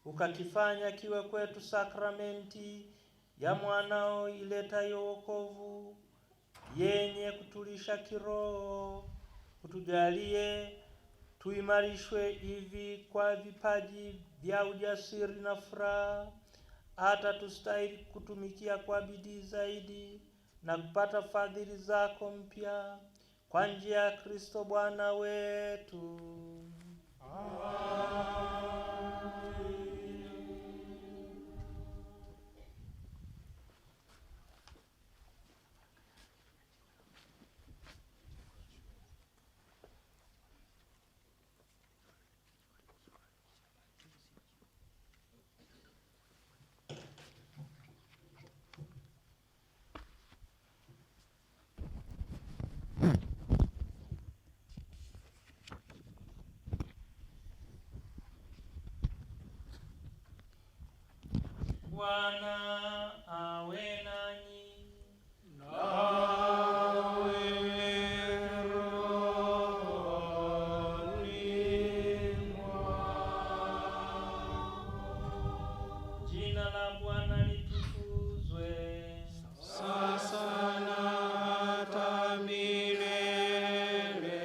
ukakifanya kiwe kwetu sakramenti ya mwanao iletayo wokovu, yenye kutulisha kiroho. Utujalie tuimarishwe hivi kwa vipaji vya ujasiri na furaha, hata tustahili kutumikia kwa bidii zaidi na kupata fadhili zako mpya, kwa njia ya Kristo Bwana wetu. Bwana awe nanyi. Nawe rohoni mwako. Jina la Bwana litukuzwe. Sasa na hata milele.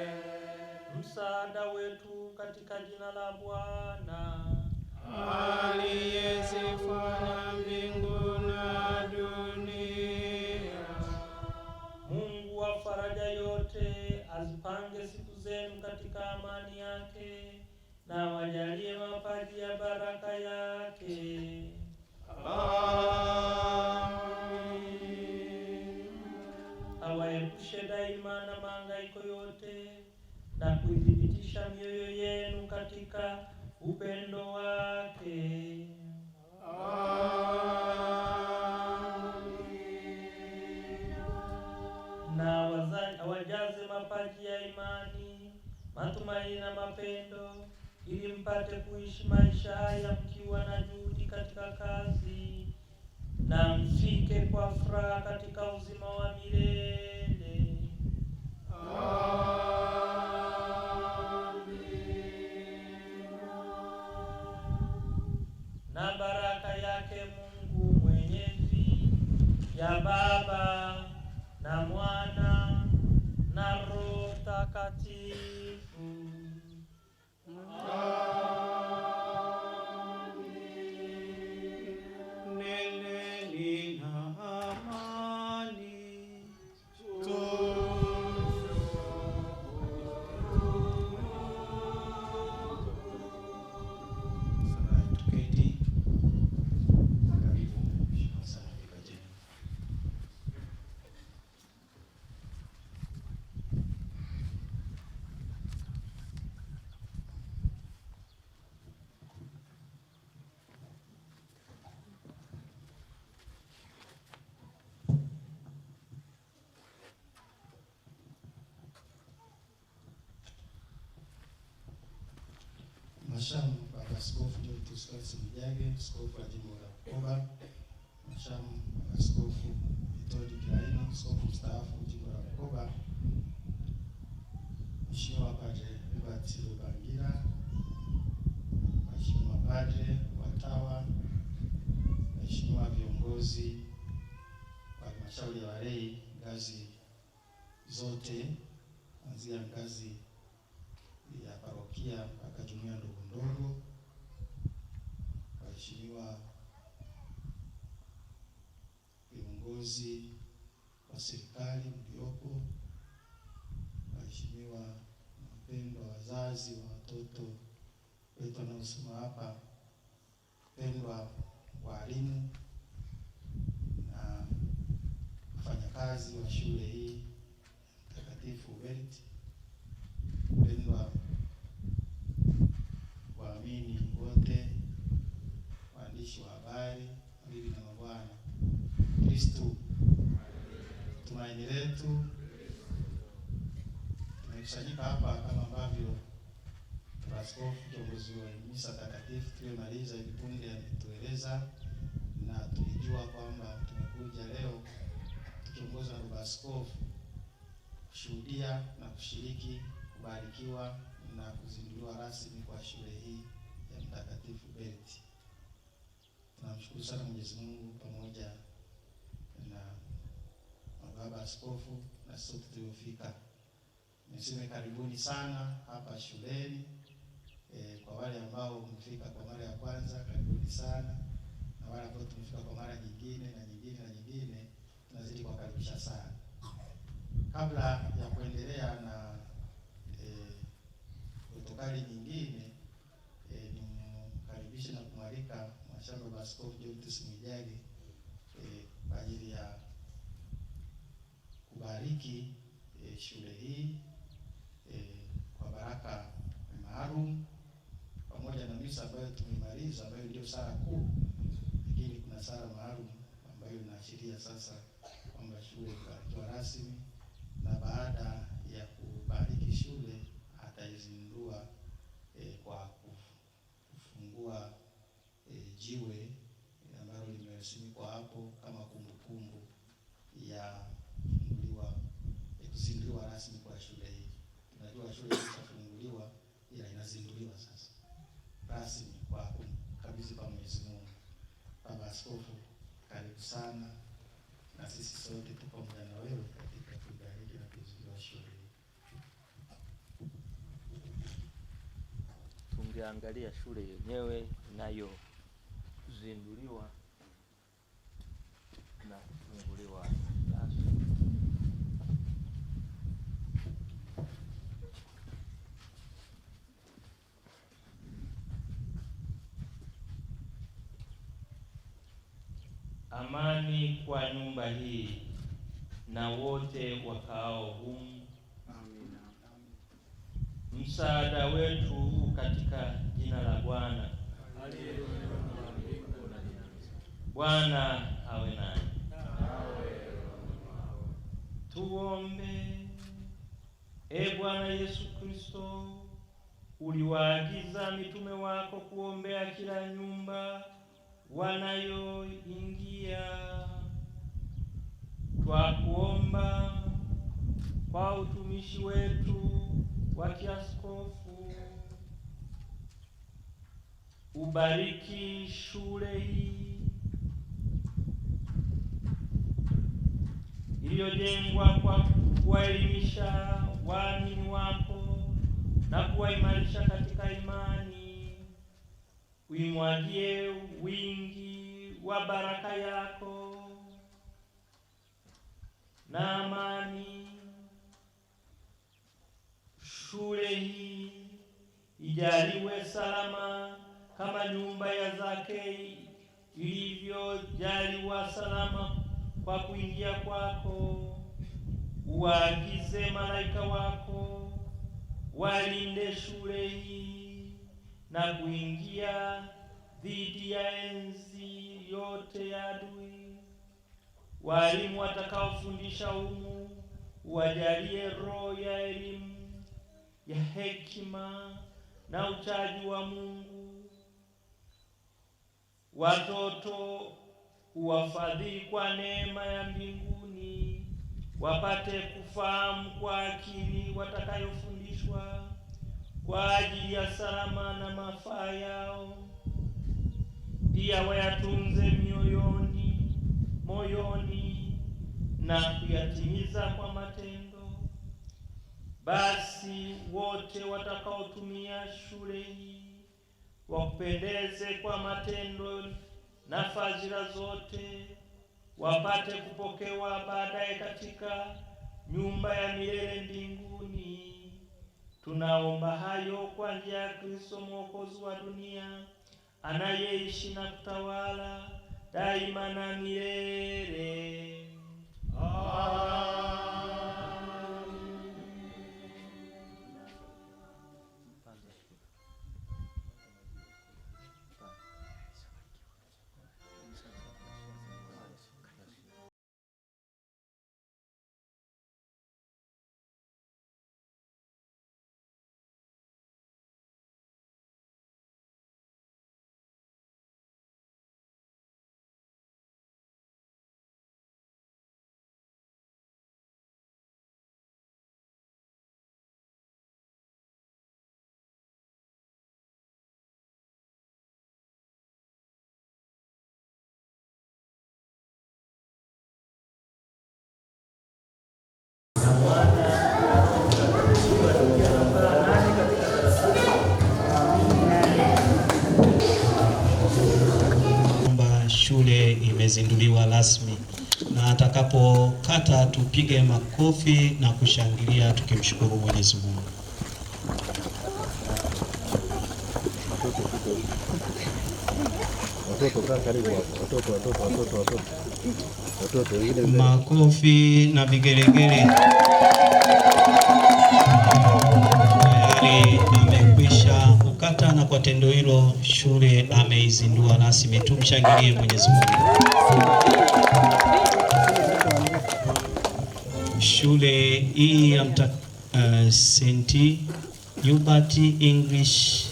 Msaada wetu katika jina la Bwana aliyezifanya mbingu na dunia. Mungu wa faraja yote azipange siku zenu katika amani yake, na wajalie mapaji ya baraka yake. Amen. Awaepushe daima na mahangaiko yote, na kuidhibitisha mioyo yenu katika upendo wake. Na awajaze mapaji ya imani, matumaini na mapendo, ili mpate kuishi maisha haya mkiwa na juhudi katika kazi, na mfike kwa furaha katika uzima wa milele. Na baraka yake Mungu Mwenyezi, ya Baba na Mwana na Roho Mtakatifu. Neneni na amani. Tuketi. Karibu sana kikajeni. Mhashamu Baba Askofu Dr. Stephen Mwijage, askofu wa jimbo la Bukoba, Mhashamu Askofu Methodi Kilaino, askofu mstaafu jimbo la Bukoba, Mheshimiwa Padre Robert Rubangira, Mheshimiwa Padre, watawa, Mheshimiwa viongozi wa halmashauri ya walei ngazi zote, kuanzia ngazi ya parokia mpaka jumuiya ndogo ndogo, waheshimiwa viongozi wa serikali mliopo, waheshimiwa wapendwa wazazi wa watoto wetu wanaosoma hapa, wapendwa walimu na wafanyakazi wa shule hii Mtakatifu Ubert, wapendwa waamini wote, waandishi wa habari, mabibi na mabwana, Kristo tumaini letu. Tumekusanyika hapa kama ambavyo askofu kiongozi wa misa takatifu tuliyomaliza hivi punde ametueleza, na tulijua kwamba tumekuja leo tukiongozwa na baba askofu kushuhudia na kushiriki kubarikiwa na kuzinduliwa rasmi kwa shule hii ya Mtakatifu Ubert. Tunamshukuru sana Mwenyezi Mungu pamoja na baba askofu na sote tuliofika. Niseme karibuni sana hapa shuleni. Kwa wale ambao mmefika kwa mara ya kwanza, karibuni sana, na wale ambao tumefika kwa mara nyingine na nyingine na nyingine, tunazidi kuwakaribisha sana. Kabla ya kuendelea na protokali nyingine, nimkaribishe na kumwalika Mhashamu Baba Askofu Jovitus Mwijage kwa ajili ya kubariki shule hii kwa baraka maalum, pamoja na misa ambayo tumemaliza, ambayo ndio sala kuu, lakini kuna sala maalum ambayo inaashiria sasa kwamba shule ibarikiwa rasmi, na baada ya kubariki shule ataizindua kwa kufungua jiwe ambalo limesimikwa hapo kama kumbukumbu ya kuzinduliwa rasmi kwa shule hii. Tunajua shule itafunguliwa, ila inazinduliwa sasa rasmi kwa kumkabidhi kwa Mwenyezi Mungu. Baba Askofu, karibu sana, na sisi sote tuko pamoja na wewe katika kubariki na kuzindua shule hii. Tungeangalia shule yenyewe inayozinduliwa na kufunguliwa rasmi. Amani kwa nyumba hii na wote wakaao humu. Amina. Msaada wetu katika jina la Bwana. Bwana awe nanyi. Tuombe. Bwana Yesu Kristo, uliwaagiza mitume wako kuombea kila nyumba wanayoingia. Twakuomba kwa utumishi wetu wa kiaskofu, ubariki shule hii iliyojengwa kwa kuwaelimisha waamini wako na kuwaimarisha katika imani. Uimwagie wingi wa baraka yako na amani. Shule hii ijaliwe salama kama nyumba ya Zakei ilivyojaliwa salama kwa kuingia kwako. Uagize malaika wako walinde shule hii na kuingia dhidi ya enzi yote ya adui. Walimu watakaofundisha humu wajalie roho ya elimu, ya hekima na uchaji wa Mungu. watoto uwafadhili kwa neema ya mbinguni, wapate kufahamu kwa akili watakayofundishwa kwa ajili ya salama na mafaa yao. Pia wayatunze moyoni na kuyatimiza kwa matendo. Basi wote watakaotumia shule hii wakupendeze kwa matendo na fadhila zote, wapate kupokewa baadaye katika nyumba ya milele mbinguni. Tunaomba hayo kwa njia ya Kristo Mwokozi wa dunia, anayeishi na kutawala daima na milele. Amen. Shule imezinduliwa rasmi, na atakapokata tupige makofi na kushangilia tukimshukuru Mwenyezi Mungu. Makofi na vigelegele. Tayari amekwisha kukata, na kwa tendo hilo shule ameizindua rasmi. Tumshangilie Mwenyezi Mungu. Shule hii ya St. Hubert English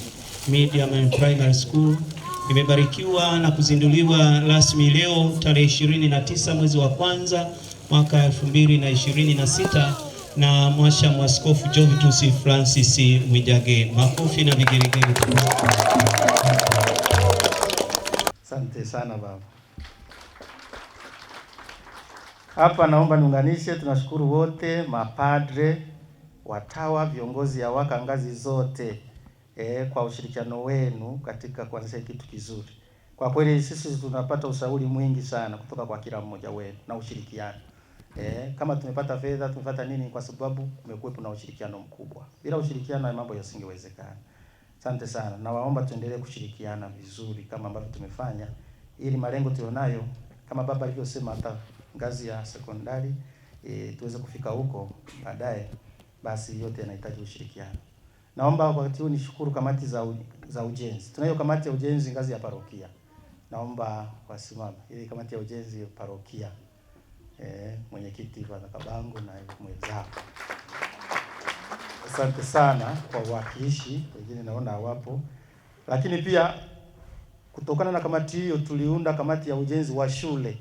Medium and Primary School imebarikiwa na kuzinduliwa rasmi leo tarehe 29 mwezi wa kwanza mwaka 2026 na Mhashamu Askofu Jovitus Francis Mwijage. Makofi na vigelegele. Asante sana baba. Hapa naomba niunganishe, tunashukuru wote mapadre, watawa, viongozi ya waka ngazi zote kwa ushirikiano wenu katika kuanzisha kitu kizuri. Kwa kweli sisi tunapata ushauri mwingi sana kutoka kwa kila mmoja wenu na ushirikiano. Kama tumepata fedha, tumepata nini, kwa sababu kumekuwepo na ushirikiano mkubwa. Bila ushirikiano mambo yasingewezekana. Asante sana. Na waomba tuendelee kushirikiana vizuri kama ambavyo tumefanya, ili malengo tulionayo kama baba alivyosema, hata ngazi ya sekondari tuweze kufika huko baadaye, basi yote yanahitaji ushirikiano. Naomba wakati huu nishukuru kamati za ujenzi. Tunayo kamati ya ujenzi ngazi ya parokia. Naomba wasimame ili kamati ya ujenzi ya parokia. Mwenyekiti Bwana Kabango na mwenzao. Asante sana kwa uwakilishi, wengine naona hawapo. Lakini pia kutokana na kamati hiyo tuliunda kamati ya ujenzi wa shule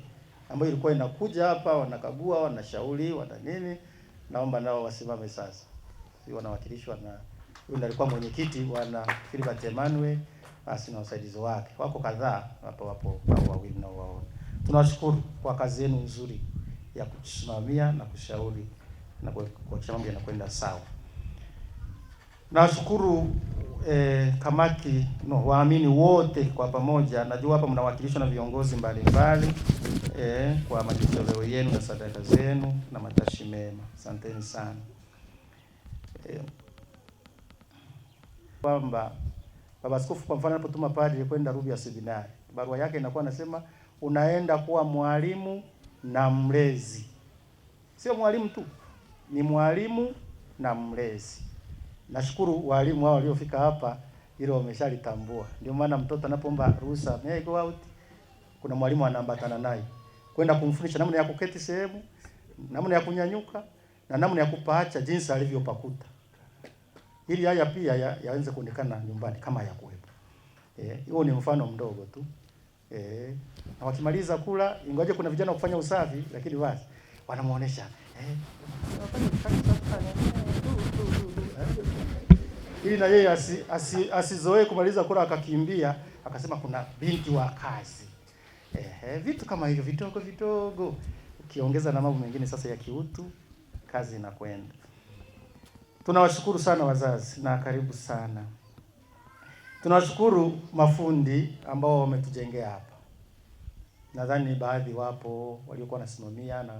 ambayo ilikuwa inakuja hapa, wanakagua, wanashauri, wana nini. Naomba nao wasimame sasa. Sio wanawakilishwa na huyu alikuwa mwenyekiti Bwana Philbert Emmanuel, basi na wasaidizi wake. Wako kadhaa wapo wawili na waona. Tunashukuru kwa kazi yenu nzuri ya kusimamia na kushauri na kuhakikisha mambo yanakwenda sawa. Nashukuru kamati waamini wote kwa pamoja. Najua hapa mnawakilishwa na viongozi mbalimbali kwa majitoleo yenu na sadaka zenu na matashi mema. Asanteni sana. Kwamba Baba Askofu kwa mfano anapotuma padri kwenda Rubya Seminari, barua yake inakuwa nasema unaenda kuwa mwalimu na mlezi. Sio mwalimu tu, ni mwalimu na mlezi. Nashukuru walimu wao waliofika hapa ili wameshalitambua. Ndio maana mtoto anapoomba ruhusa, may I go out, kuna mwalimu anaambatana naye kwenda kumfundisha namna ya kuketi sehemu, namna ya kunyanyuka na namna ya kupaacha jinsi alivyopakuta. Ili haya pia yaanze kuonekana nyumbani kama ya kuwepo. Huo ni mfano mdogo tu. Na wakimaliza kula, ingawaje kuna vijana kufanya usafi, lakini basi wanamuonesha ili na yeye asizoee kumaliza kula akakimbia akasema kuna binti wa kazi. Vitu kama hivyo vidogo vidogo ukiongeza na mambo mengine sasa ya kiutu, kazi inakwenda. Tunawashukuru sana wazazi na karibu sana. Tunawashukuru mafundi ambao wametujengea hapa. Nadhani baadhi wapo waliokuwa wanasimamia, na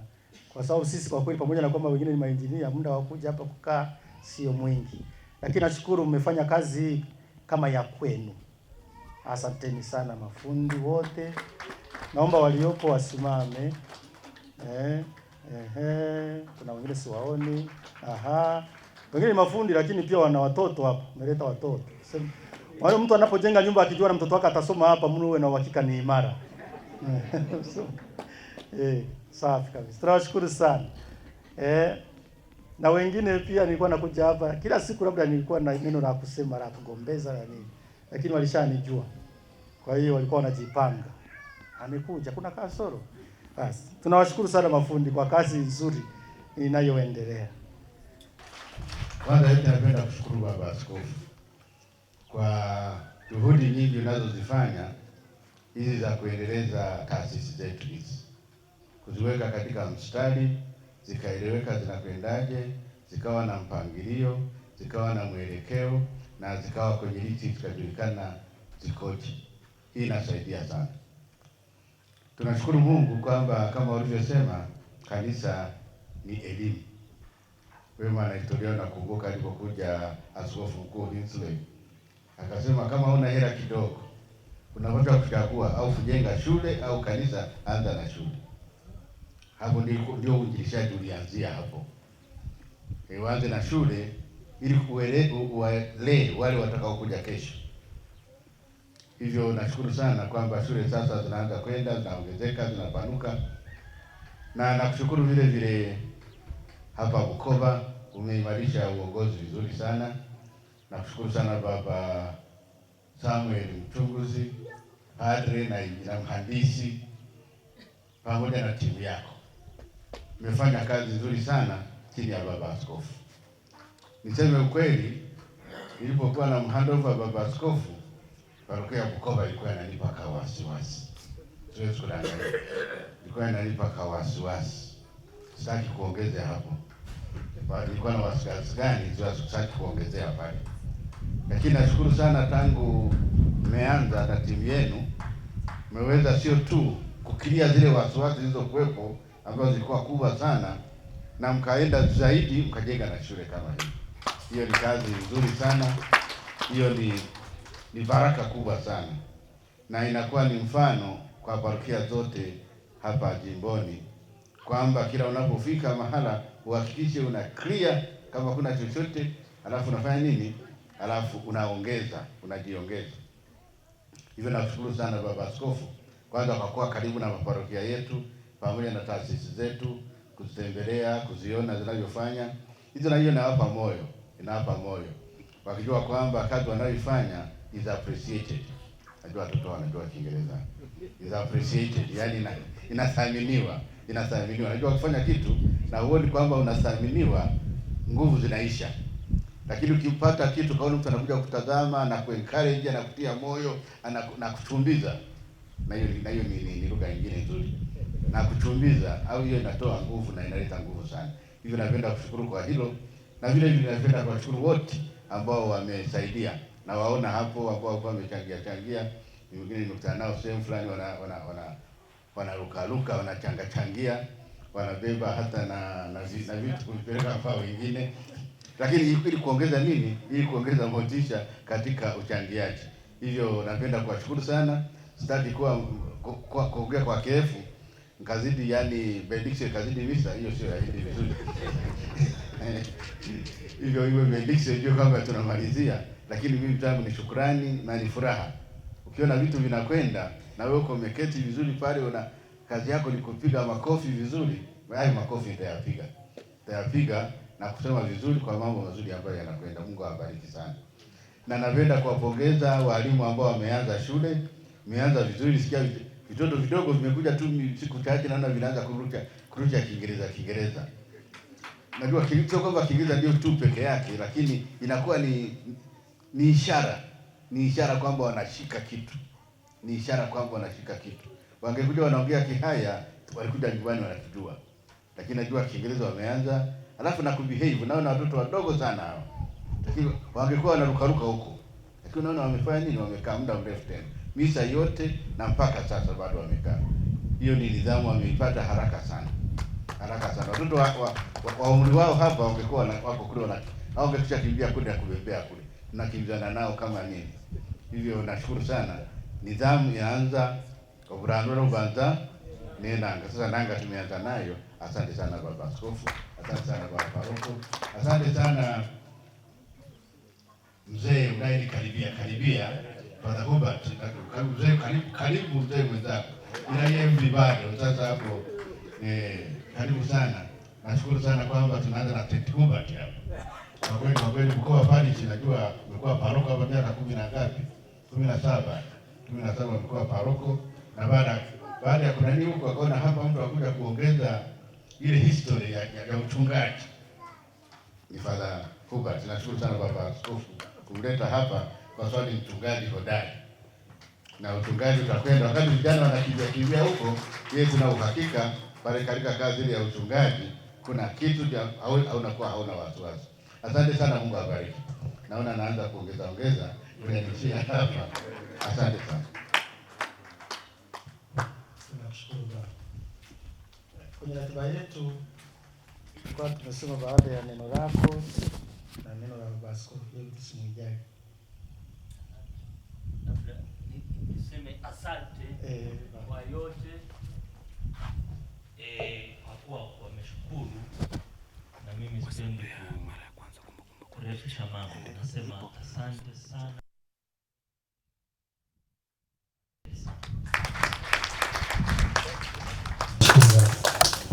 kwa sababu sisi kwa kweli pamoja na kwamba wengine ni maengineer, muda wa kuja hapa kukaa sio mwingi. Lakini nashukuru mmefanya kazi kama ya kwenu. Asanteni sana mafundi wote. Naomba waliopo wasimame. Kuna wengine siwaoni. Wengine ni mafundi lakini pia wana watoto hapa. Umeleta watoto. Wale mtu anapojenga nyumba akijua na mtoto wake atasoma hapa, mwe na uhakika ni imara. Safi kabisa. Tunawashukuru sana. Na wengine pia nilikuwa nakuja hapa kila siku, labda nilikuwa na neno la kusema la kugombeza na nini, lakini walishanijua. Kwa hiyo walikuwa wanajipanga. Amekuja kuna kasoro. Basi tunawashukuru sana mafundi kwa kazi nzuri inayoendelea. Kwanza yote napenda kushukuru Baba Askofu kwa juhudi nyingi unazozifanya hizi za kuendeleza taasisi zetu hizi, kuziweka katika mstari, zikaeleweka zinakwendaje, zikawa na mpangilio, zikawa na mwelekeo, na zikawa kwenye listi zikajulikana zikoje. Hii inasaidia sana. Tunashukuru Mungu kwamba kama ulivyosema kanisa ni elimu. Wewe mwanahistoria unakumbuka alipokuja Askofu Mkuu Hinsley akasema kama una hela kidogo unapata kuchagua au kujenga shule au kanisa, anza na shule. Hapo ndio uinjilishaji ulianzia hapo. Uanze na shule ili uwalee wale watakao kuja kesho. Hivyo nashukuru sana kwamba shule sasa zinaanza kwenda, zinaongezeka, zinapanuka. Na nakushukuru vile vile hapa Bukoba umeimarisha uongozi vizuri sana. Nakushukuru sana Baba Samuel Mchunguzi, padre na mhandisi pamoja na timu yako. Umefanya kazi nzuri sana chini ya Baba Askofu. Niseme ukweli, nilipokuwa na mhandover Baba Askofu, parokia ya Bukoba ilikuwa inanipa kawasiwasi. Siwezi kudanganya. Ilikuwa inanipa kawasiwasi. Sitaki kuongezea hapo. Nilikuwa na wasiwasi gani? Sitaki kuongezea pale. Lakini nashukuru sana tangu mmeanza na timu yenu, mmeweza sio tu kukilia zile wasiwasi zilizokuwepo ambazo zilikuwa kubwa sana, na mkaenda zaidi mkajenga na shule kama hii. Hiyo ni kazi nzuri sana. Hiyo ni baraka kubwa sana. Na inakuwa ni mfano kwa parokia zote hapa jimboni kwamba kila unapofika mahala uhakikishe una clear kama kuna chochote, alafu unafanya nini? Alafu unaongeza, unajiongeza. Hivyo nakushukuru sana Baba Askofu, kwanza kwa kuwa karibu na parokia yetu pamoja na taasisi zetu, kuzitembelea, kuziona zinavyofanya. Hizo na hiyo inawapa moyo. Wakijua kwamba kazi wanayoifanya is appreciated. Najua watoto wanajua Kiingereza. Is appreciated, yani inathaminiwa. Najua kufanya kitu na uone kwamba unathaminiwa, nguvu zinaisha. Lakini ukipata kitu kaona mtu anakuja kutazama na kuencourage na kutia moyo na kuchumbiza, na hiyo ni lugha nyingine nzuri. Na kuchumbiza au hiyo inatoa nguvu na inaleta nguvu sana. Hivyo napenda kushukuru kwa hilo, na vile vile napenda kuwashukuru wote ambao wamesaidia. Na waona hapo ambao wamechangia, wengine nimekutana nao sehemu fulani wanaruka wanachangia, wanabeba hata na vitu kupeleka kwa wengine. Lakini ili kuongeza nini? Ili kuongeza motisha katika uchangiaji. Hivyo napenda kuwashukuru sana. Sitaki kuongea kwa kefu nikazidi, yani benediction kazidi misa, hiyo sio ya hili vizuri. Hivyo benediction ndio kama tunamalizia, lakini mimi tangu ni shukrani na ni furaha. Ukiona vitu vinakwenda na wewe uko umeketi vizuri pale, una kazi yako ni kupiga makofi vizuri, hayo makofi nitayapiga na kusema vizuri kwa mambo mazuri ambayo yanakwenda. Mungu awabariki sana. Na napenda kuwapongeza walimu ambao wameanza shule, Imeanza vizuri, sikia vitoto vidogo vimekuja tu siku chache, naona vinaanza kurusha Kiingereza. Najua sio kwamba Kiingereza ndio tu peke yake, lakini inakuwa ni ishara kwamba wanashika kitu. Ni ishara kwamba wanashika kitu. Wangekuja wanaongea Kihaya, walikuja nyumbani wanakijua. Lakini najua Kiingereza wameanza, alafu na kubehave. Naona watoto wadogo sana hao. Lakini wangekuwa wanarukaruka huko. Lakini naona wamefanya nini? Wamekaa muda mrefu tena. Misa yote na mpaka sasa bado wamekaa. Hiyo ni nidhamu wameipata haraka sana. Watoto wa umri wao hapa wangekuwa wako kule au wangekisha kimbia kule na kubebea kule. Tunakimbizana nao kama nini. Hivyo nashukuru sana. Nidhamu yaanza kwa Burandora ubanza nanga. Sasa nanga tumeanza nayo. Asante sana Baba Askofu. Asante sana Baba Paroko. Asante sana mzee unayenikaribia Bwana Hubert. Karibu mzee mwenzako. Ila yeye mbibado sasa hapo karibu sana. Nashukuru sana kwamba tunaanza na St. Hubert hapa. Kwa kweli mkoa parish najua umekuwa paroko hapa miaka 10 na ngapi? 17 mkoa paroko, na baada ya kunani huko akaona hapa mtu akuja kuongeza ile history ya uchungaji. Ni Father Hubert. Nashukuru sana Baba Askofu kumleta hapa kwa sababu ni mchungaji hodari. Na uchungaji utakwenda wakati vijana wanakimbia huko, yeye tuna uhakika pale katika kazi ile ya uchungaji kuna kitu unakuwa hauna wasiwasi. Asante sana, Mungu awabariki. Naona anaanza kuongeza unanishia hapa. Asante sana. Tunashukuru Baba. Kwenye ratiba yetu kwa tumesema baada ya neno lako na neno la Baba Askofu ili tusimjali. Niseme asante kwa yote kwa kuwa wameshukuru, na mimi sipendi kurefusha mambo. Nasema asante sana.